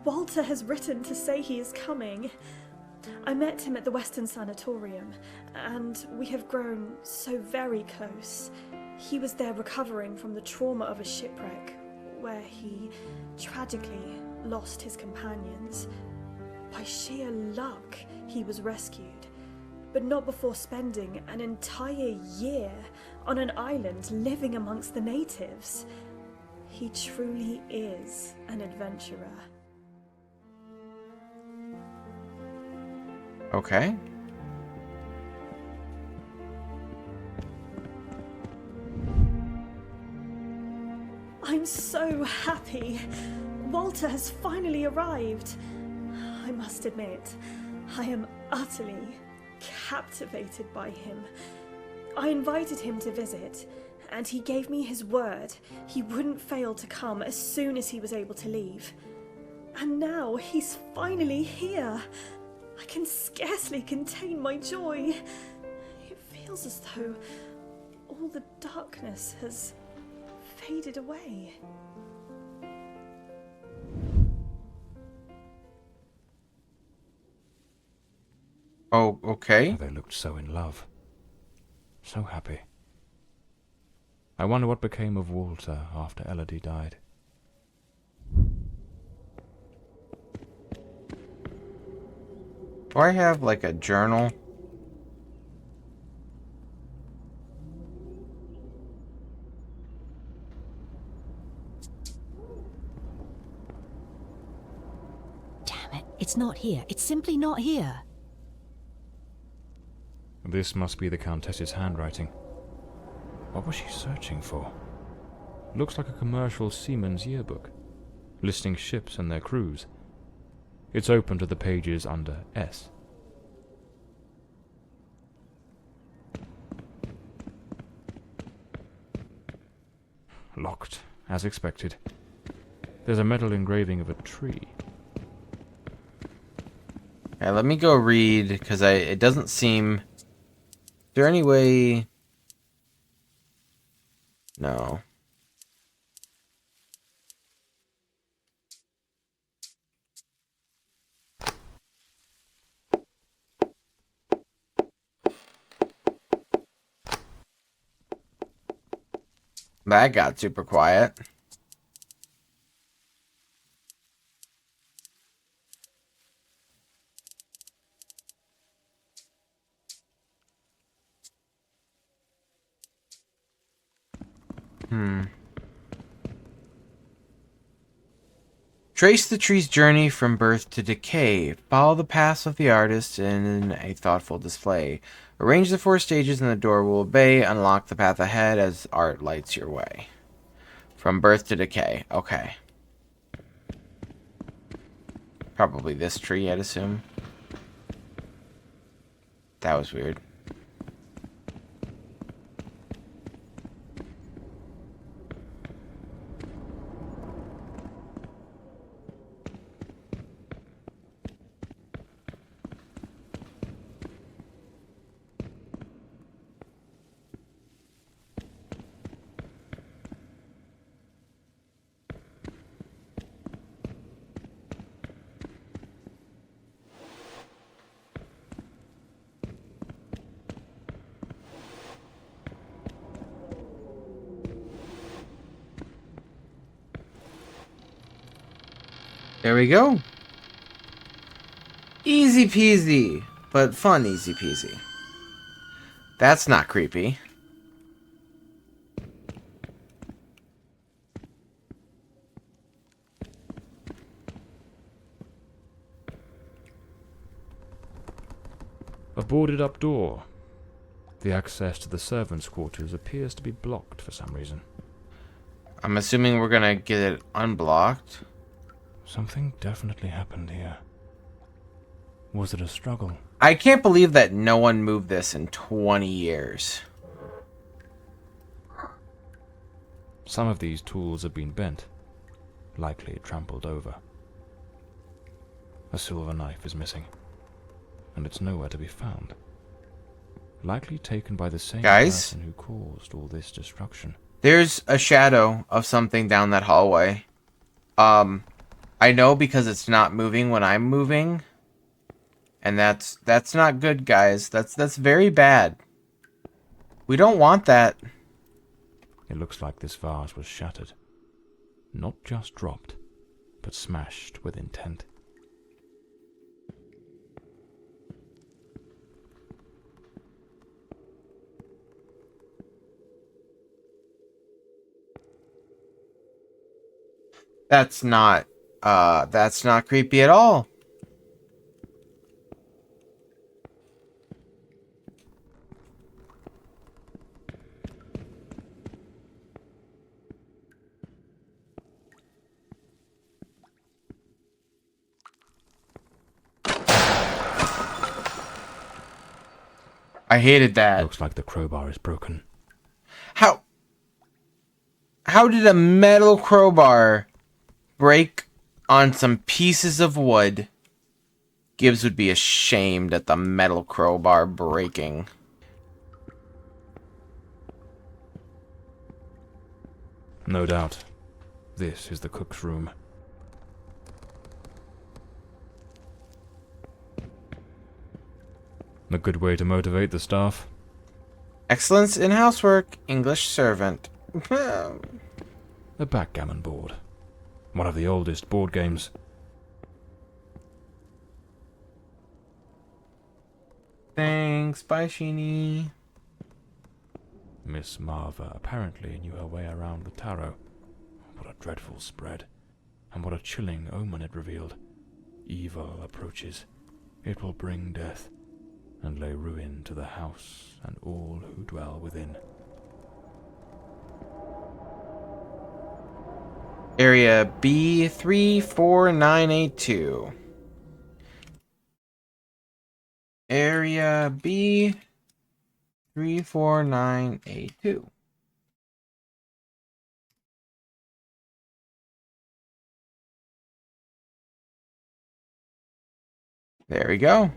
Walter has written to say he is coming. I met him at the Western Sanatorium, and we have grown so very close. He was there recovering from the trauma of a shipwreck, where he tragically lost his companions. By sheer luck, he was rescued, but not before spending an entire year on an island living amongst the natives. He truly is an adventurer. Okay. I'm so happy. Walter has finally arrived. I must admit, I am utterly captivated by him. I invited him to visit, and he gave me his word he wouldn't fail to come as soon as he was able to leave. And now he's finally here. I can scarcely contain my joy. It feels as though all the darkness has faded away. Oh, okay. They looked so in love. So happy. I wonder what became of Walter after Elodie died. Do I have, like, a journal? Damn it, it's not here. It's simply not here. This must be the Countess's handwriting. What was she searching for? Looks like a commercial seaman's yearbook, listing ships and their crews. It's open to the pages under S. Locked, as expected. There's a metal engraving of a tree. Yeah, let me go read, because it doesn't seem... Is there any way... No. That got super quiet. Trace the tree's journey from birth to decay. Follow the paths of the artist in a thoughtful display. Arrange the 4 stages and the door will obey. Unlock the path ahead as art lights your way. From birth to decay. Okay. Probably this tree, I'd assume. That was weird. There we go. Easy peasy, but fun easy peasy. That's not creepy. A boarded up door. The access to the servants' quarters appears to be blocked for some reason. I'm assuming we're gonna get it unblocked. Something definitely happened here. Was it a struggle? I can't believe that no one moved this in 20 years. Some of these tools have been bent, likely trampled over. A silver knife is missing, and it's nowhere to be found. Likely taken by the same person who caused all this destruction. There's a shadow of something down that hallway. I know because it's not moving when I'm moving. And that's not good, guys. That's very bad. We don't want that. It looks like this vase was shattered. Not just dropped, but smashed with intent. That's not creepy at all. I hated that. Looks like the crowbar is broken. How did a metal crowbar break on some pieces of wood? Gibbs would be ashamed at the metal crowbar breaking. No doubt. This is the cook's room. A good way to motivate the staff. Excellence in housework, English servant. A backgammon board. One of the oldest board games. Thanks, bye Sheeny. Miss Marva apparently knew her way around the tarot. What a dreadful spread. And what a chilling omen it revealed. Evil approaches. It will bring death, and lay ruin to the house and all who dwell within. Area B34982. Area B34982. There we go.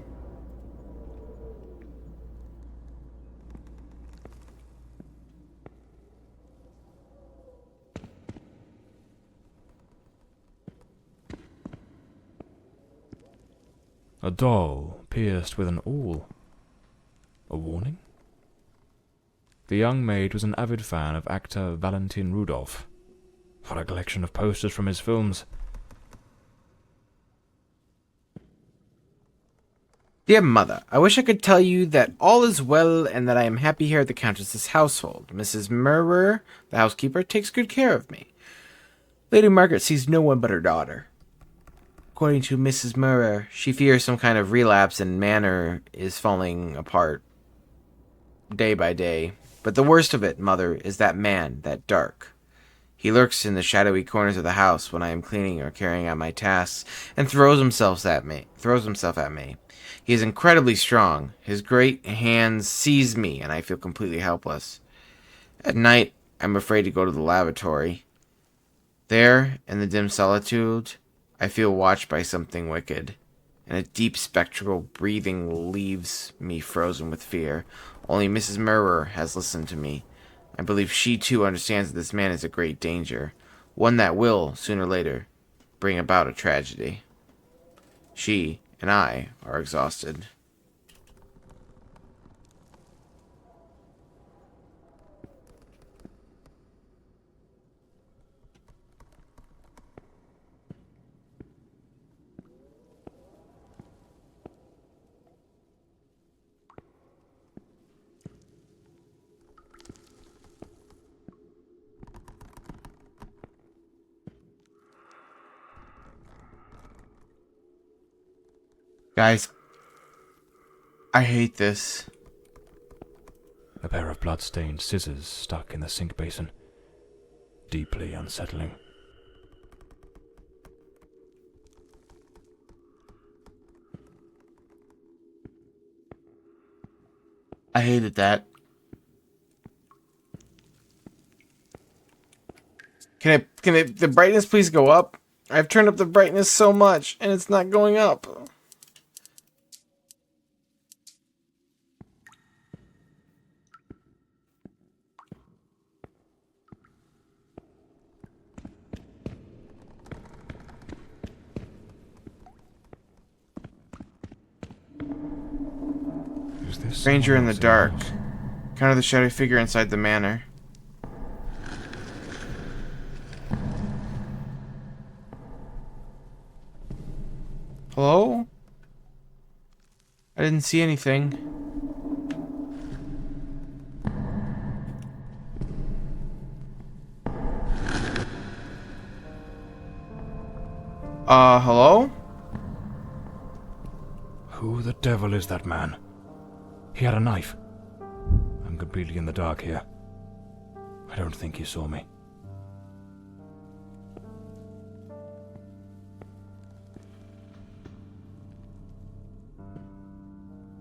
A doll pierced with an awl. A warning? The young maid was an avid fan of actor Valentin Rudolph. What a collection of posters from his films. Dear Mother, I wish I could tell you that all is well and that I am happy here at the Countess's household. Mrs. Murrer, the housekeeper, takes good care of me. Lady Margaret sees no one but her daughter. According to Mrs. Murrer, she fears some kind of relapse and Manor is falling apart day by day. But the worst of it, Mother, is that man, that Dark. He lurks in the shadowy corners of the house when I am cleaning or carrying out my tasks, and throws himself at me. He is incredibly strong. His great hands seize me, and I feel completely helpless. At night, I'm afraid to go to the lavatory. There, in the dim solitude, I feel watched by something wicked, and a deep spectral breathing leaves me frozen with fear. Only Mrs. Murrer has listened to me. I believe she too understands that this man is a great danger, one that will, sooner or later, bring about a tragedy. She and I are exhausted. Guys, I hate this. A pair of blood-stained scissors stuck in the sink basin. Deeply unsettling. I hated that. Can the brightness please go up? I've turned up the brightness so much, and it's not going up. Is this Stranger in someone the else dark. house? Counter the shadowy figure inside the manor. Hello? I didn't see anything. Hello? Who the devil is that man? He had a knife. I'm completely in the dark here. I don't think he saw me.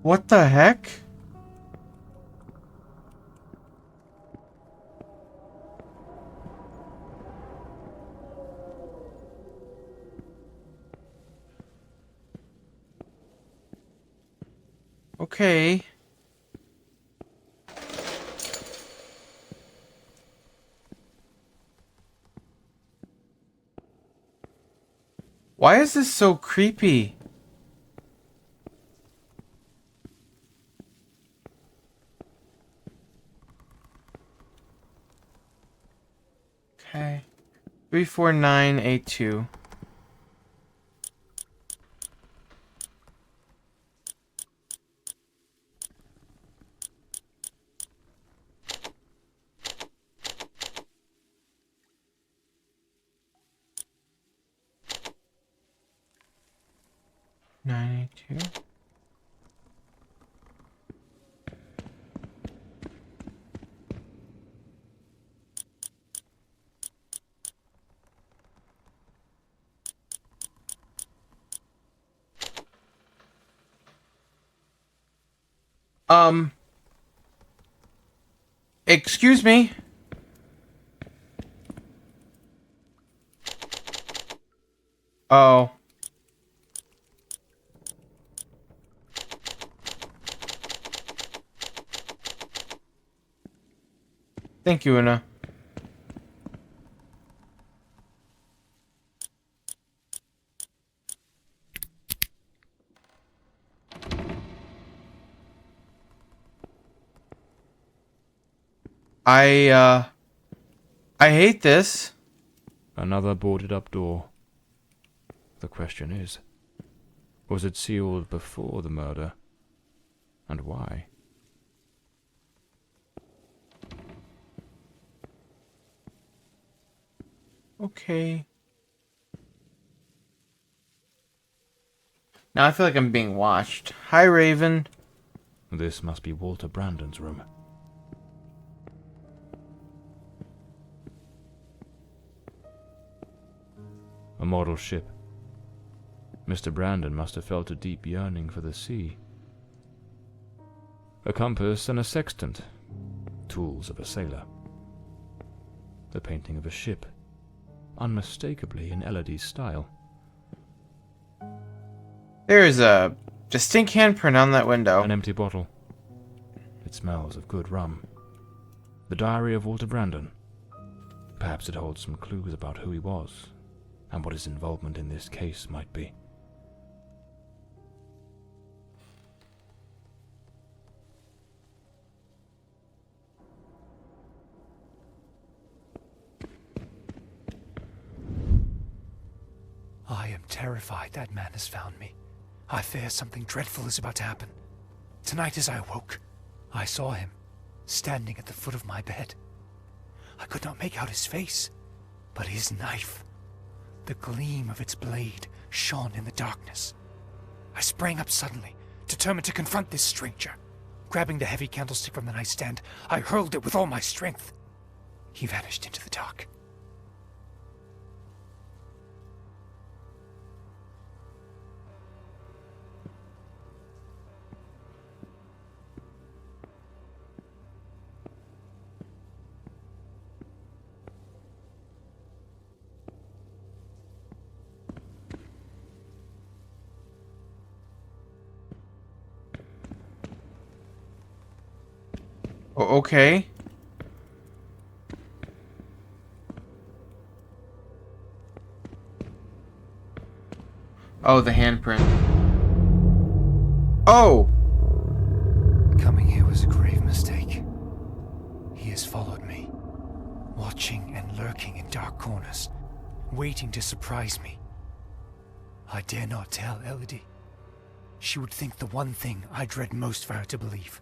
What the heck? Okay. Why is this so creepy? Okay. 34982. Nine eight two. Excuse me. Oh. Thank you, Una. I hate this. Another boarded up door. The question is, was it sealed before the murder? And why? Okay. Now I feel like I'm being watched. Hi, Raven. This must be Walter Brandon's room. A model ship. Mr. Brandon must have felt a deep yearning for the sea. A compass and a sextant. Tools of a sailor. The painting of a ship. Unmistakably in Elodie's style. There is a distinct handprint on that window. An empty bottle. It smells of good rum. The diary of Walter Brandon. Perhaps it holds some clues about who he was, and what his involvement in this case might be. I am terrified that man has found me. I fear something dreadful is about to happen. Tonight as I awoke, I saw him, standing at the foot of my bed. I could not make out his face, but his knife. The gleam of its blade shone in the darkness. I sprang up suddenly, determined to confront this stranger. Grabbing the heavy candlestick from the nightstand, I hurled it with all my strength. He vanished into the dark. Okay. Oh, the handprint. Oh! Coming here was a grave mistake. He has followed me, watching and lurking in dark corners, waiting to surprise me. I dare not tell Elodie. She would think the one thing I dread most for her to believe.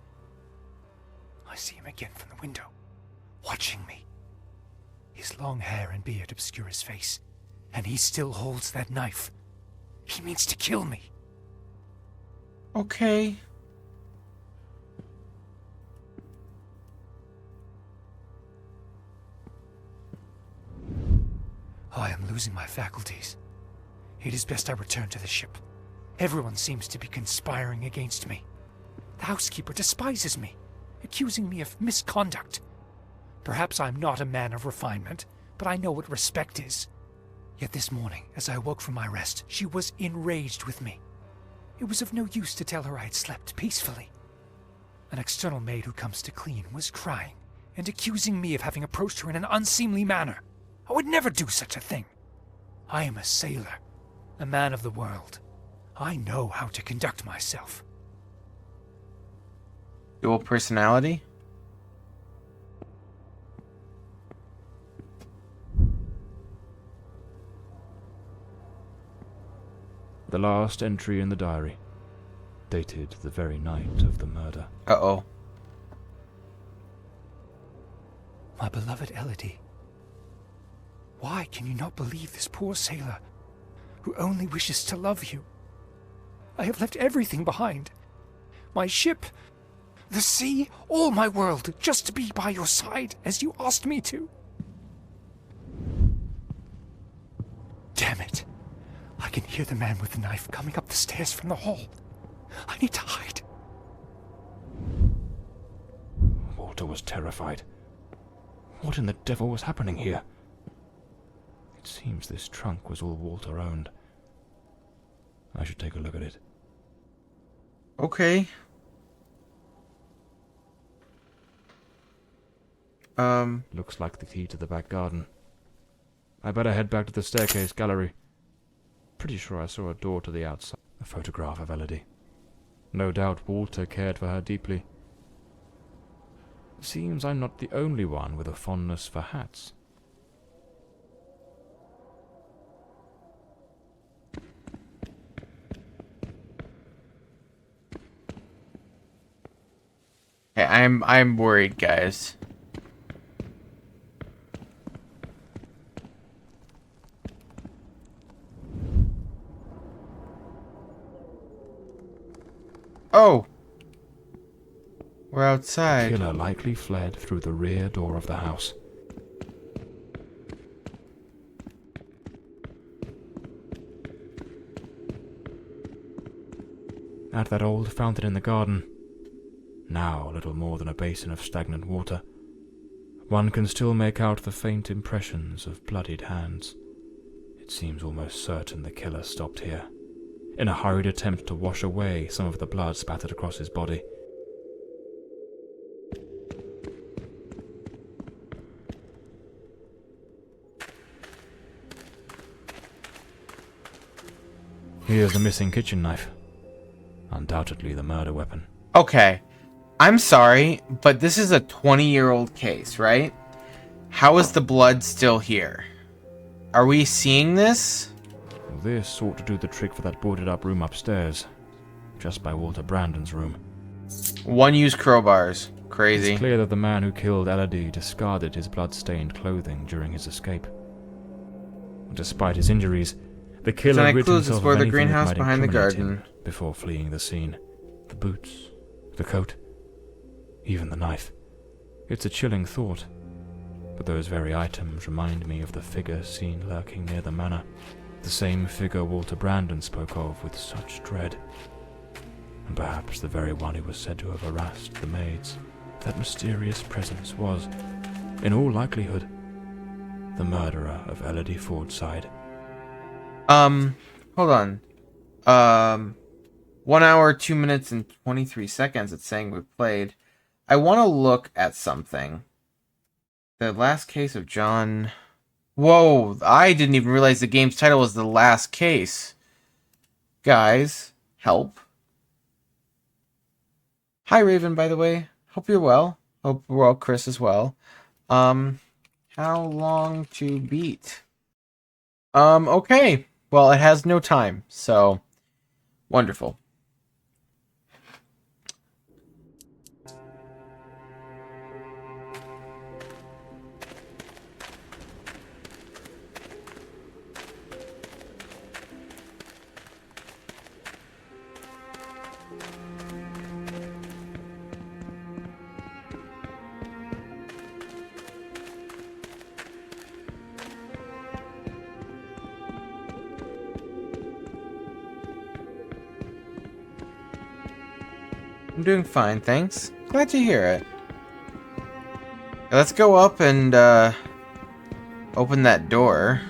I see him again from the window, watching me. His long hair and beard obscure his face, and he still holds that knife. He means to kill me. Okay. I am losing my faculties. It is best I return to the ship. Everyone seems to be conspiring against me. The housekeeper despises me, accusing me of misconduct. Perhaps I'm not a man of refinement, but I know what respect is. Yet this morning, as I woke from my rest, she was enraged with me. It was of no use to tell her I had slept peacefully. An external maid who comes to clean was crying and accusing me of having approached her in an unseemly manner. I would never do such a thing. I am a sailor, a man of the world. I know how to conduct myself. Dual personality? The last entry in the diary, dated the very night of the murder. Uh-oh. My beloved Elodie, why can you not believe this poor sailor who only wishes to love you? I have left everything behind. My ship, the sea, all my world, just to be by your side as you asked me to. Damn it. I can hear the man with the knife coming up the stairs from the hall. I need to hide. Walter was terrified. What in the devil was happening here? It seems this trunk was all Walter owned. I should take a look at it. Okay. Looks like the key to the back garden. I better head back to the staircase gallery. Pretty sure I saw a door to the outside. A photograph of Elodie. No doubt Walter cared for her deeply. Seems I'm not the only one with a fondness for hats. Hey, I'm worried, guys. Oh! We're The outside. killer likely fled through the rear door of the house. At that old fountain in the garden, now little more than a basin of stagnant water, one can still make out the faint impressions of bloodied hands. It seems almost certain the killer stopped here, in a hurried attempt to wash away some of the blood spattered across his body. Here's the missing kitchen knife. Undoubtedly the murder weapon. Okay. I'm sorry, but this is a 20-year-old case, right? How is the blood still here? Are we seeing this? This ought to do the trick for that boarded-up room upstairs, just by Walter Brandon's room. One-use crowbars. Crazy. It's clear that the man who killed Elodie discarded his blood-stained clothing during his escape. Despite his injuries, the killer Tonight rid clues himself explore of the anything that greenhouse might behind the incriminate garden. him before fleeing the scene. The boots, the coat, even the knife. It's a chilling thought, but those very items remind me of the figure seen lurking near the manor. The same figure Walter Brandon spoke of with such dread. And perhaps the very one who was said to have harassed the maids. That mysterious presence was, in all likelihood, the murderer of Elodie Fordside. Hold on. 1 hour, 2 minutes, and 23 seconds it's saying we've played. I want to look at something. The last case of John... Whoa, I didn't even realize the game's title was The Last Case. Guys, help. Hi, Raven, by the way. Hope you're well. Hope we're all Chris as well. How long to beat? Okay. Well, it has no time, so wonderful. I'm doing fine, thanks. Glad to hear it. Let's go up and open that door.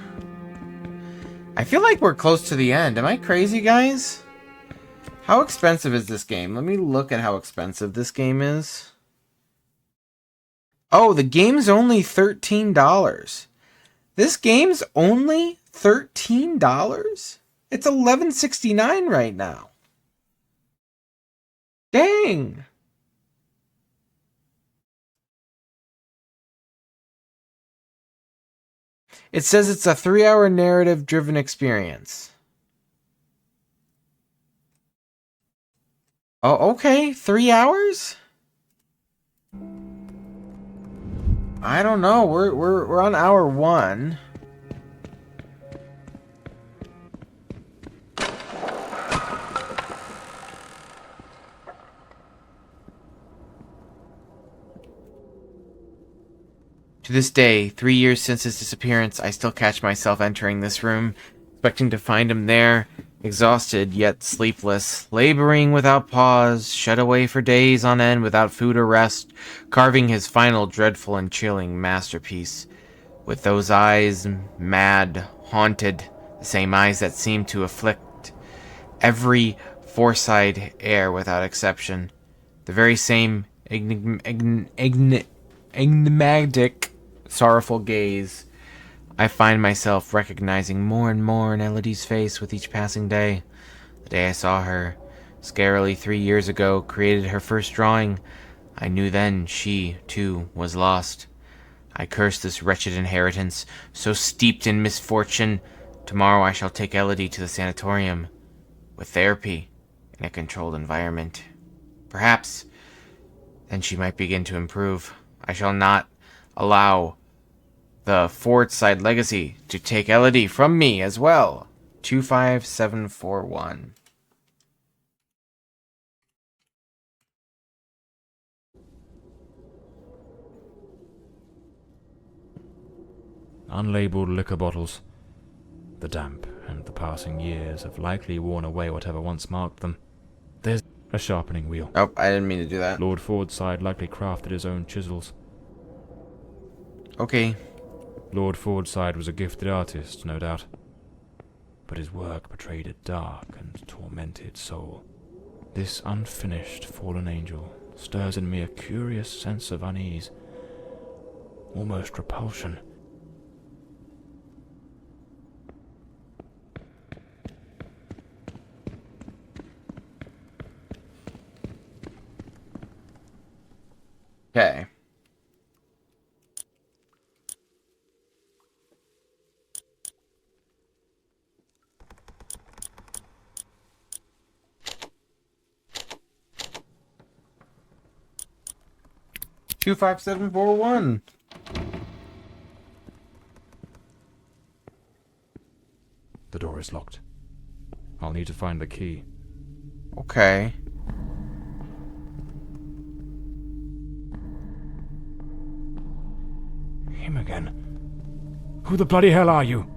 I feel like we're close to the end. Am I crazy, guys? How expensive is this game? Let me look at how expensive this game is. Oh, the game's only $13. This game's only $13? It's $11.69 right now. Dang! It says it's a 3-hour narrative-driven experience. Oh, okay. 3 hours? I don't know. We're on hour 1. To this day, 3 years since his disappearance, I still catch myself entering this room, expecting to find him there, exhausted yet sleepless, laboring without pause, shut away for days on end without food or rest, carving his final dreadful and chilling masterpiece. With those eyes, mad, haunted, the same eyes that seem to afflict every Forside heir without exception, the very same enigmatic, sorrowful gaze. I find myself recognizing more and more in Elodie's face with each passing day. The day I saw her, scarily 3 years ago, created her first drawing. I knew then she, too, was lost. I cursed this wretched inheritance, so steeped in misfortune. Tomorrow I shall take Elodie to the sanatorium, with therapy, in a controlled environment. Perhaps then she might begin to improve. I shall not allow the Fordside legacy to take Elodie from me as well. 25741. unlabeled liquor bottles. The damp and the passing years have likely worn away whatever once marked them. There's a sharpening wheel. Oh, I didn't mean to do that. Lord Fordside likely crafted his own chisels. Okay. Lord Fordside was a gifted artist, no doubt. But his work betrayed a dark and tormented soul. This unfinished fallen angel stirs in me a curious sense of unease, almost repulsion. Okay. Two 5741. The door is locked. I'll need to find the key. Okay. Him again. Who the bloody hell are you?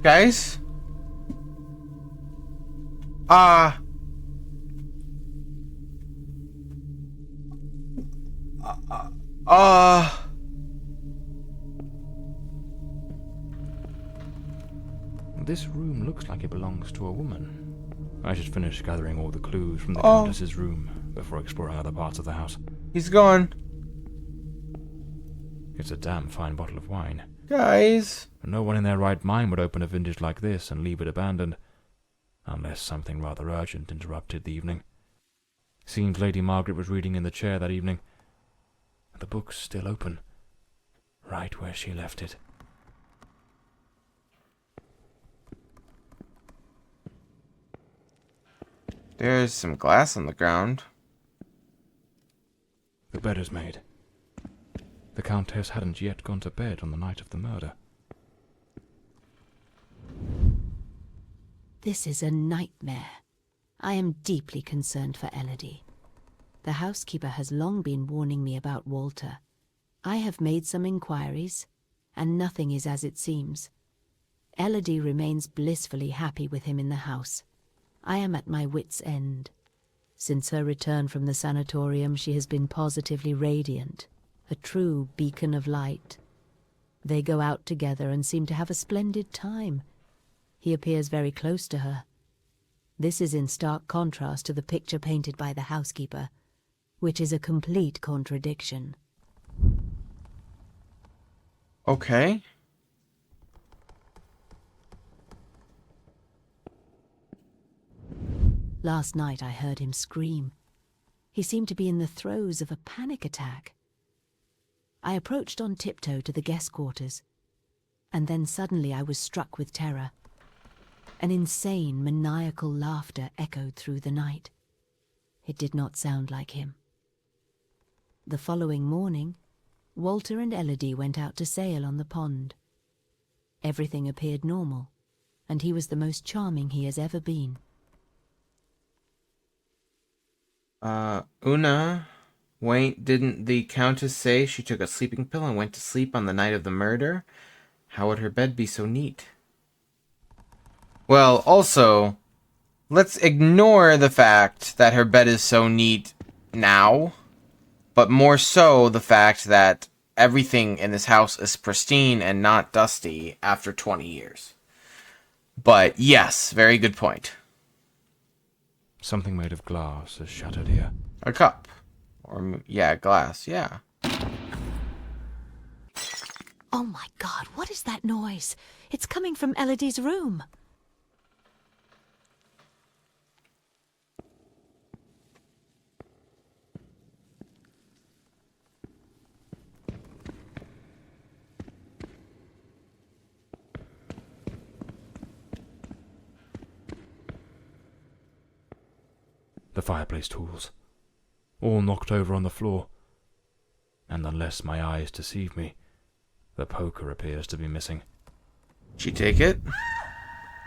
Guys? This room looks like it belongs to a woman. I should finish gathering all the clues from the Countess's room before exploring other parts of the house. He's gone. It's a damn fine bottle of wine. Guys. No one in their right mind would open a vintage like this and leave it abandoned, unless something rather urgent interrupted the evening. Seems Lady Margaret was reading in the chair that evening. The book's still open, right where she left it. There's some glass on the ground. The bed is made. The Countess hadn't yet gone to bed on the night of the murder. This is a nightmare. I am deeply concerned for Elodie. The housekeeper has long been warning me about Walter. I have made some inquiries, and nothing is as it seems. Elodie remains blissfully happy with him in the house. I am at my wit's end. Since her return from the sanatorium, she has been positively radiant, a true beacon of light. They go out together and seem to have a splendid time. He appears very close to her. This is in stark contrast to the picture painted by the housekeeper, which is a complete contradiction. Okay. Last night I heard him scream. He seemed to be in the throes of a panic attack. I approached on tiptoe to the guest quarters, and then suddenly I was struck with terror. An insane, maniacal laughter echoed through the night. It did not sound like him. The following morning, Walter and Elodie went out to sail on the pond. Everything appeared normal, and he was the most charming he has ever been. Una, wait, didn't the Countess say she took a sleeping pill and went to sleep on the night of the murder? How would her bed be so neat? Well, also, let's ignore the fact that her bed is so neat now, but more so the fact that everything in this house is pristine and not dusty after 20 years. But yes, very good point. Something made of glass is shattered here. A cup. Or, yeah, glass, yeah. Oh my God, what is that noise? It's coming from Elodie's room. The fireplace tools, all knocked over on the floor. And unless my eyes deceive me, the poker appears to be missing. She take it?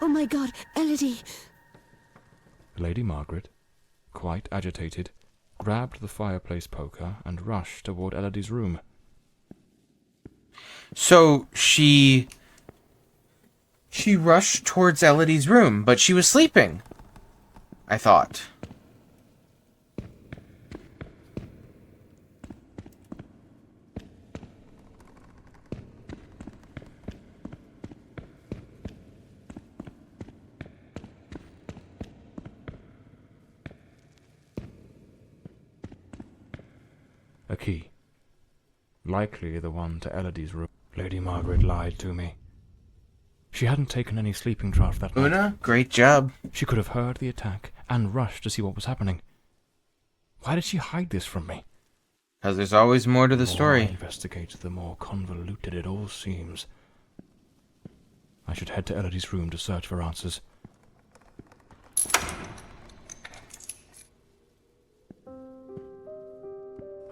Oh my god, Elodie! Lady Margaret, quite agitated, grabbed the fireplace poker and rushed toward Elodie's room. So she rushed towards Elodie's room, but she was sleeping, I thought. A key. Likely the one to Elodie's room. Lady Margaret lied to me. She hadn't taken any sleeping draught that night. Una, great job. She could have heard the attack and rushed to see what was happening. Why did she hide this from me? Because there's always more to the The more story. I investigate, the more convoluted it all seems. I should head to Elodie's room to search for answers.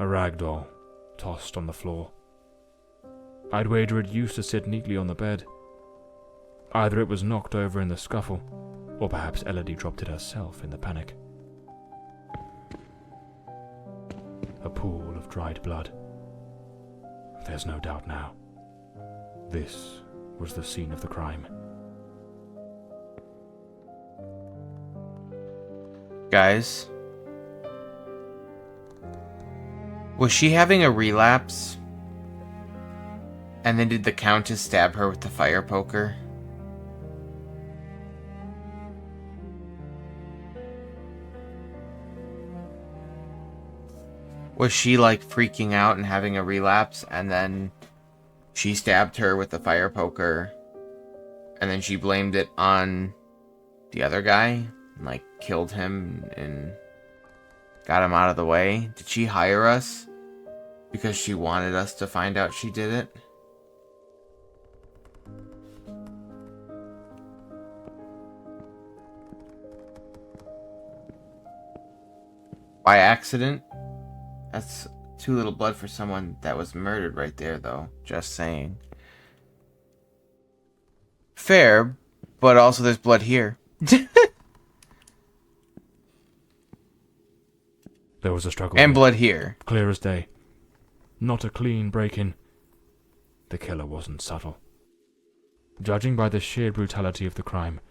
A rag doll, tossed on the floor. I'd wager it used to sit neatly on the bed. Either it was knocked over in the scuffle, or perhaps Elodie dropped it herself in the panic. A pool of dried blood. There's no doubt now. This was the scene of the crime. Guys. Was she having a relapse? And then did the Countess stab her with the fire poker? Was she like freaking out and having a relapse, and then she stabbed her with the fire poker, and then she blamed it on the other guy, and like killed him and got him out of the way? Did she hire us because she wanted us to find out she did it? By accident? That's too little blood for someone that was murdered right there, though. Just saying. Fair, but also there's blood here. There was a struggle. And blood here. Clear as day. Not a clean break-in. The killer wasn't subtle. Judging by the sheer brutality of the crime,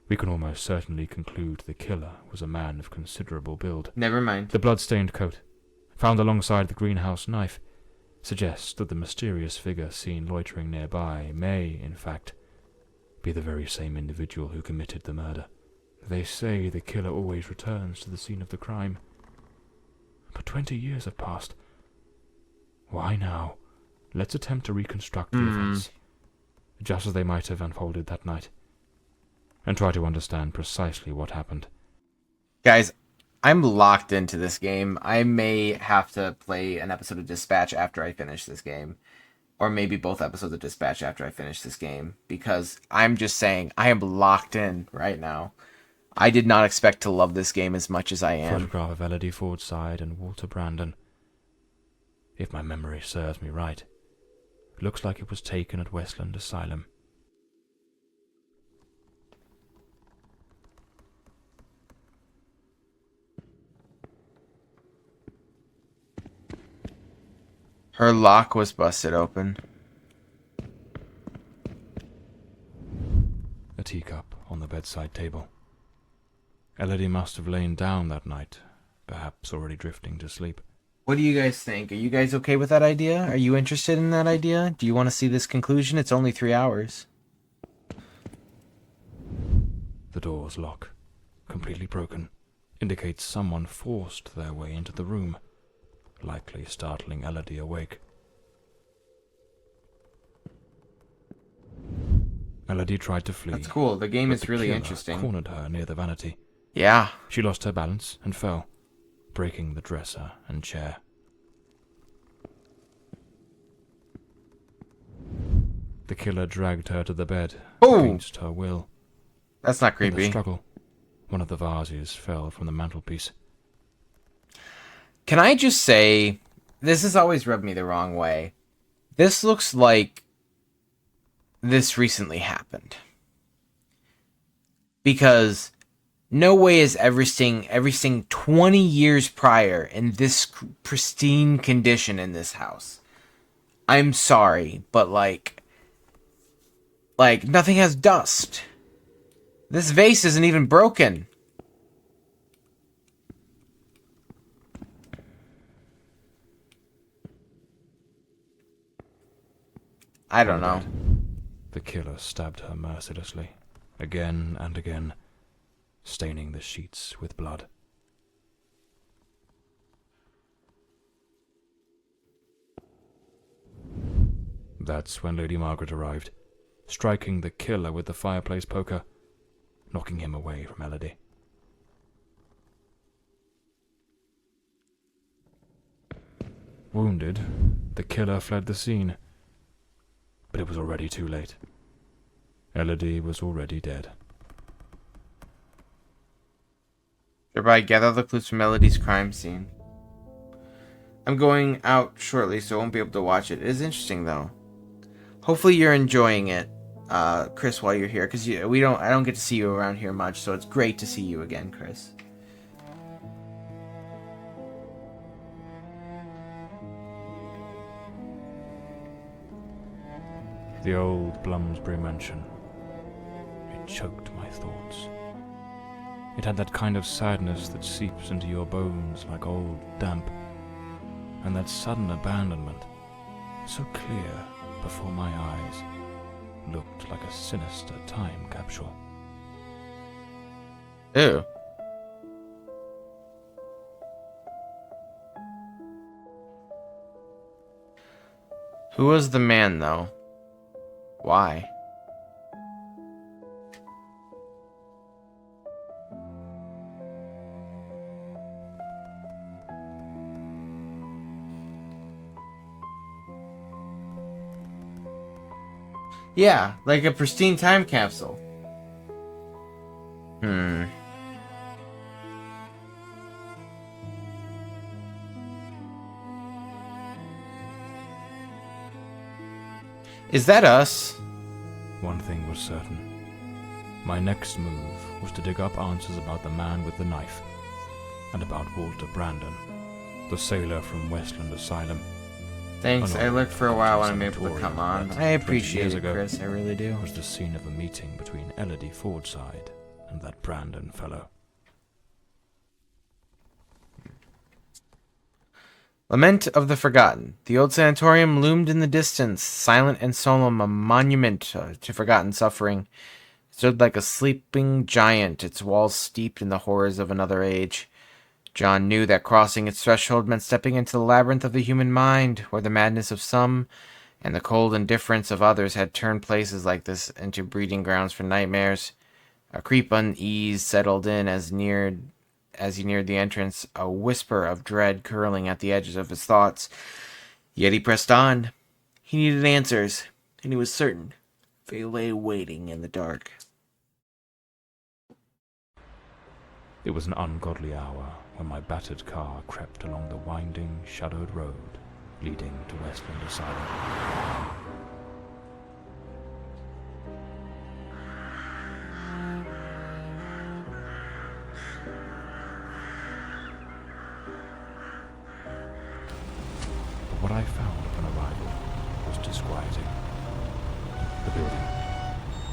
we can almost certainly conclude the killer was a man of considerable build. Never mind. The blood-stained coat, found alongside the greenhouse knife, suggests that the mysterious figure seen loitering nearby may, in fact, be the very same individual who committed the murder. They say the killer always returns to the scene of the crime. But 20 years have passed. Why now? Let's attempt to reconstruct the events, just as they might have unfolded that night, and try to understand precisely what happened. Guys, I'm locked into this game. I may have to play an episode of Dispatch after I finish this game. Or maybe both episodes of Dispatch after I finish this game. Because I'm just saying, I am locked in right now. I did not expect to love this game as much as I am. Photograph of Elodie Fordside and Walter Brandon. If my memory serves me right, looks like it was taken at Westland Asylum. Her lock was busted open. A teacup on the bedside table. Elodie must have lain down that night, perhaps already drifting to sleep. What do you guys think? Are you guys okay with that idea? Are you interested in that idea? Do you want to see this conclusion? It's only 3 hours. The door's lock, completely broken, indicates someone forced their way into the room, likely startling Elodie awake. Elodie tried to flee. That's cool. The game but is the really killer interesting. cornered her near the vanity. Yeah. She lost her balance and fell, breaking the dresser and chair. The killer dragged her to the bed Oh! against her will. That's not In the creepy. struggle, One of the vases fell from the mantelpiece. Can I just say, this has always rubbed me the wrong way. This looks like this recently happened. Because no way is everything 20 years prior in this pristine condition in this house. I'm sorry, but like nothing has dust. This vase isn't even broken. I don't know. The killer stabbed her mercilessly, again and again, staining the sheets with blood. That's when Lady Margaret arrived, striking the killer with the fireplace poker, knocking him away from Elodie. Wounded, the killer fled the scene, but it was already too late. Elodie was already dead. Thereby gather the clues from Melody's crime scene. I'm going out shortly, so I won't be able to watch it. It is interesting, though. Hopefully you're enjoying it, Chris, while you're here, because I don't get to see you around here much, so it's great to see you again, Chris. The old Bloomsbury mansion. It choked my thoughts. It had that kind of sadness that seeps into your bones like old damp, and that sudden abandonment, so clear before my eyes, looked like a sinister time capsule. Ew. Who was the man, though? Why? Yeah, like a pristine time capsule. Is that us? One thing was certain. My next move was to dig up answers about the man with the knife, and about Walter Brandon, the sailor from Westland Asylum. Thanks, I looked for a while when I'm able to come on. That, I appreciate 20 years it, ago, Chris, I really do. Was the scene of a meeting between Elodie Fordside and that Brandon fellow. Lament of the Forgotten. The old sanatorium loomed in the distance, silent and solemn, a monument to forgotten suffering. It stood like a sleeping giant, its walls steeped in the horrors of another age. John knew that crossing its threshold meant stepping into the labyrinth of the human mind, where the madness of some and the cold indifference of others had turned places like this into breeding grounds for nightmares. A creep unease settled in as he neared the entrance, a whisper of dread curling at the edges of his thoughts. Yet he pressed on. He needed answers, and he was certain they lay waiting in the dark. It was an ungodly hour when my battered car crept along the winding, shadowed road leading to Westland Asylum. But what I found upon arrival was disquieting. The building,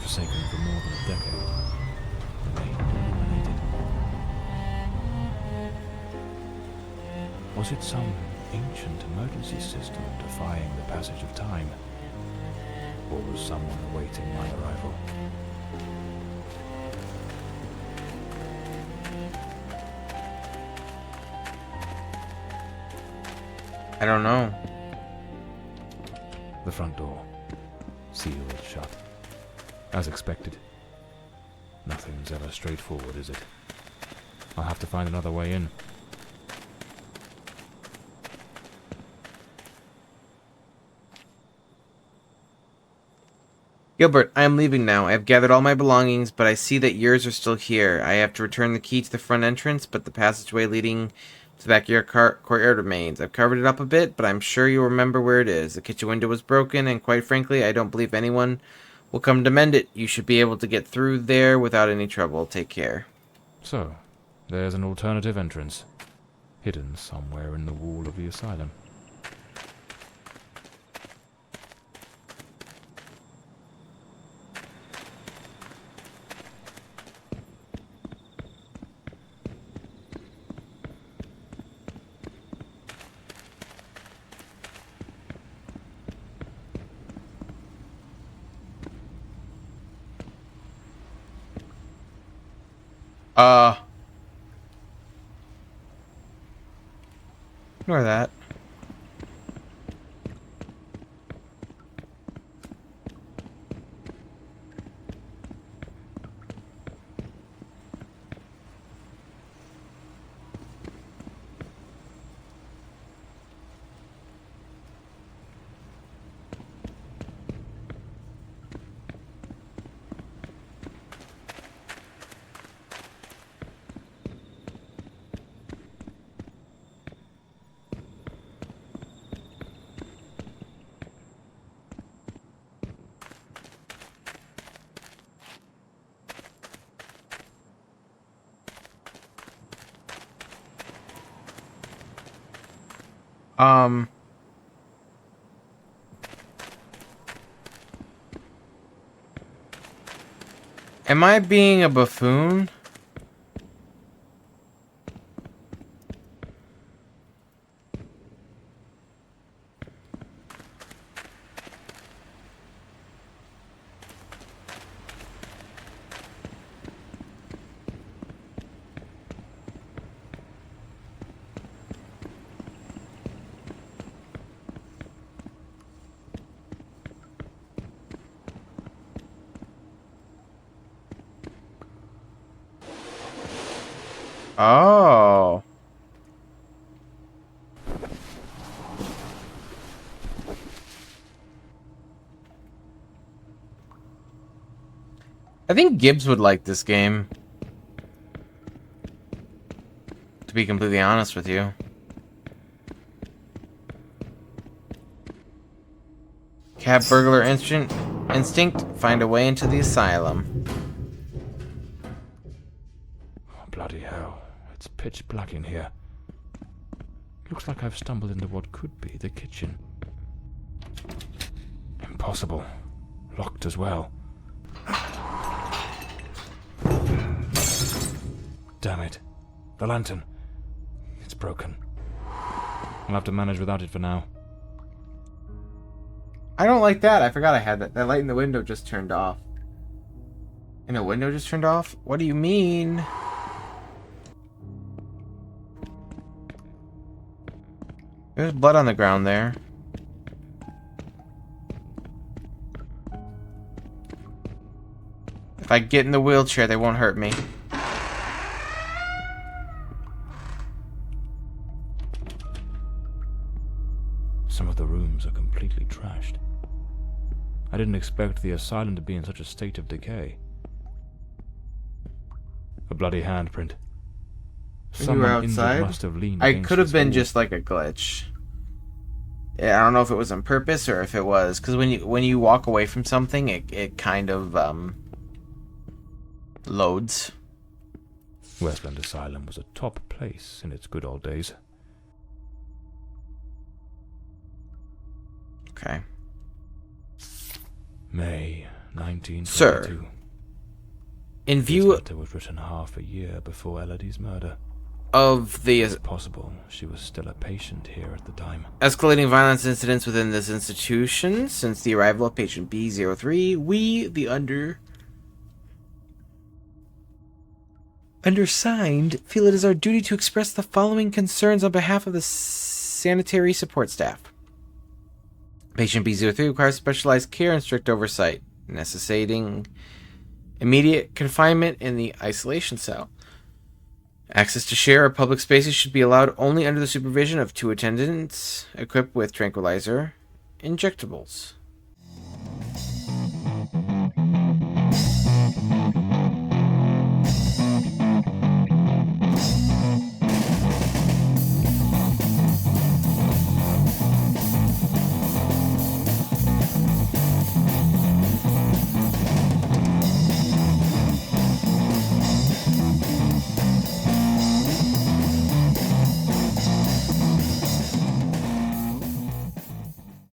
forsaken for more than a decade, remained illuminated. Was it some ancient emergency system defying the passage of time? Or was someone awaiting my arrival? I don't know. The front door, sealed shut. As expected. Nothing's ever straightforward, is it? I'll have to find another way in. Gilbert, I am leaving now. I have gathered all my belongings, but I see that yours are still here. I have to return the key to the front entrance, but the passageway leading to the back of your courtyard remains. I've covered it up a bit, but I'm sure you'll remember where it is. The kitchen window was broken, and quite frankly, I don't believe anyone will come to mend it. You should be able to get through there without any trouble. Take care. So, there's an alternative entrance, hidden somewhere in the wall of the asylum. Ignore that. Am I being a buffoon? Oh. I think Gibbs would like this game. To be completely honest with you. Cab burglar instinct, find a way into the asylum. Oh, bloody hell. It's pitch black in here. Looks like I've stumbled into what could be the kitchen. Impossible. Locked as well. Damn it. The lantern. It's broken. I'll have to manage without it for now. I don't like that. I forgot I had that. That light in the window just turned off. And a window just turned off? What do you mean? There's blood on the ground there. If I get in the wheelchair, they won't hurt me. Some of the rooms are completely trashed. I didn't expect the asylum to be in such a state of decay. A bloody handprint. When you were outside, must have leaned I against could have this been wall. just like a glitch. Yeah, I don't know if it was on purpose or if it was because when you walk away from something, it kind of loads. Westland Asylum was a top place in its good old days. Okay. May 1922. Sir, in This view letter was written half a year before Elodie's murder. of the It's possible she was still a patient here at the time. escalating violence incidents within this institution since the arrival of patient B03, we, the undersigned, feel it is our duty to express the following concerns on behalf of the sanitary support staff. Patient B03 requires specialized care and strict oversight, necessitating immediate confinement in the isolation cell. Access to share or public spaces should be allowed only under the supervision of 2 attendants equipped with tranquilizer injectables.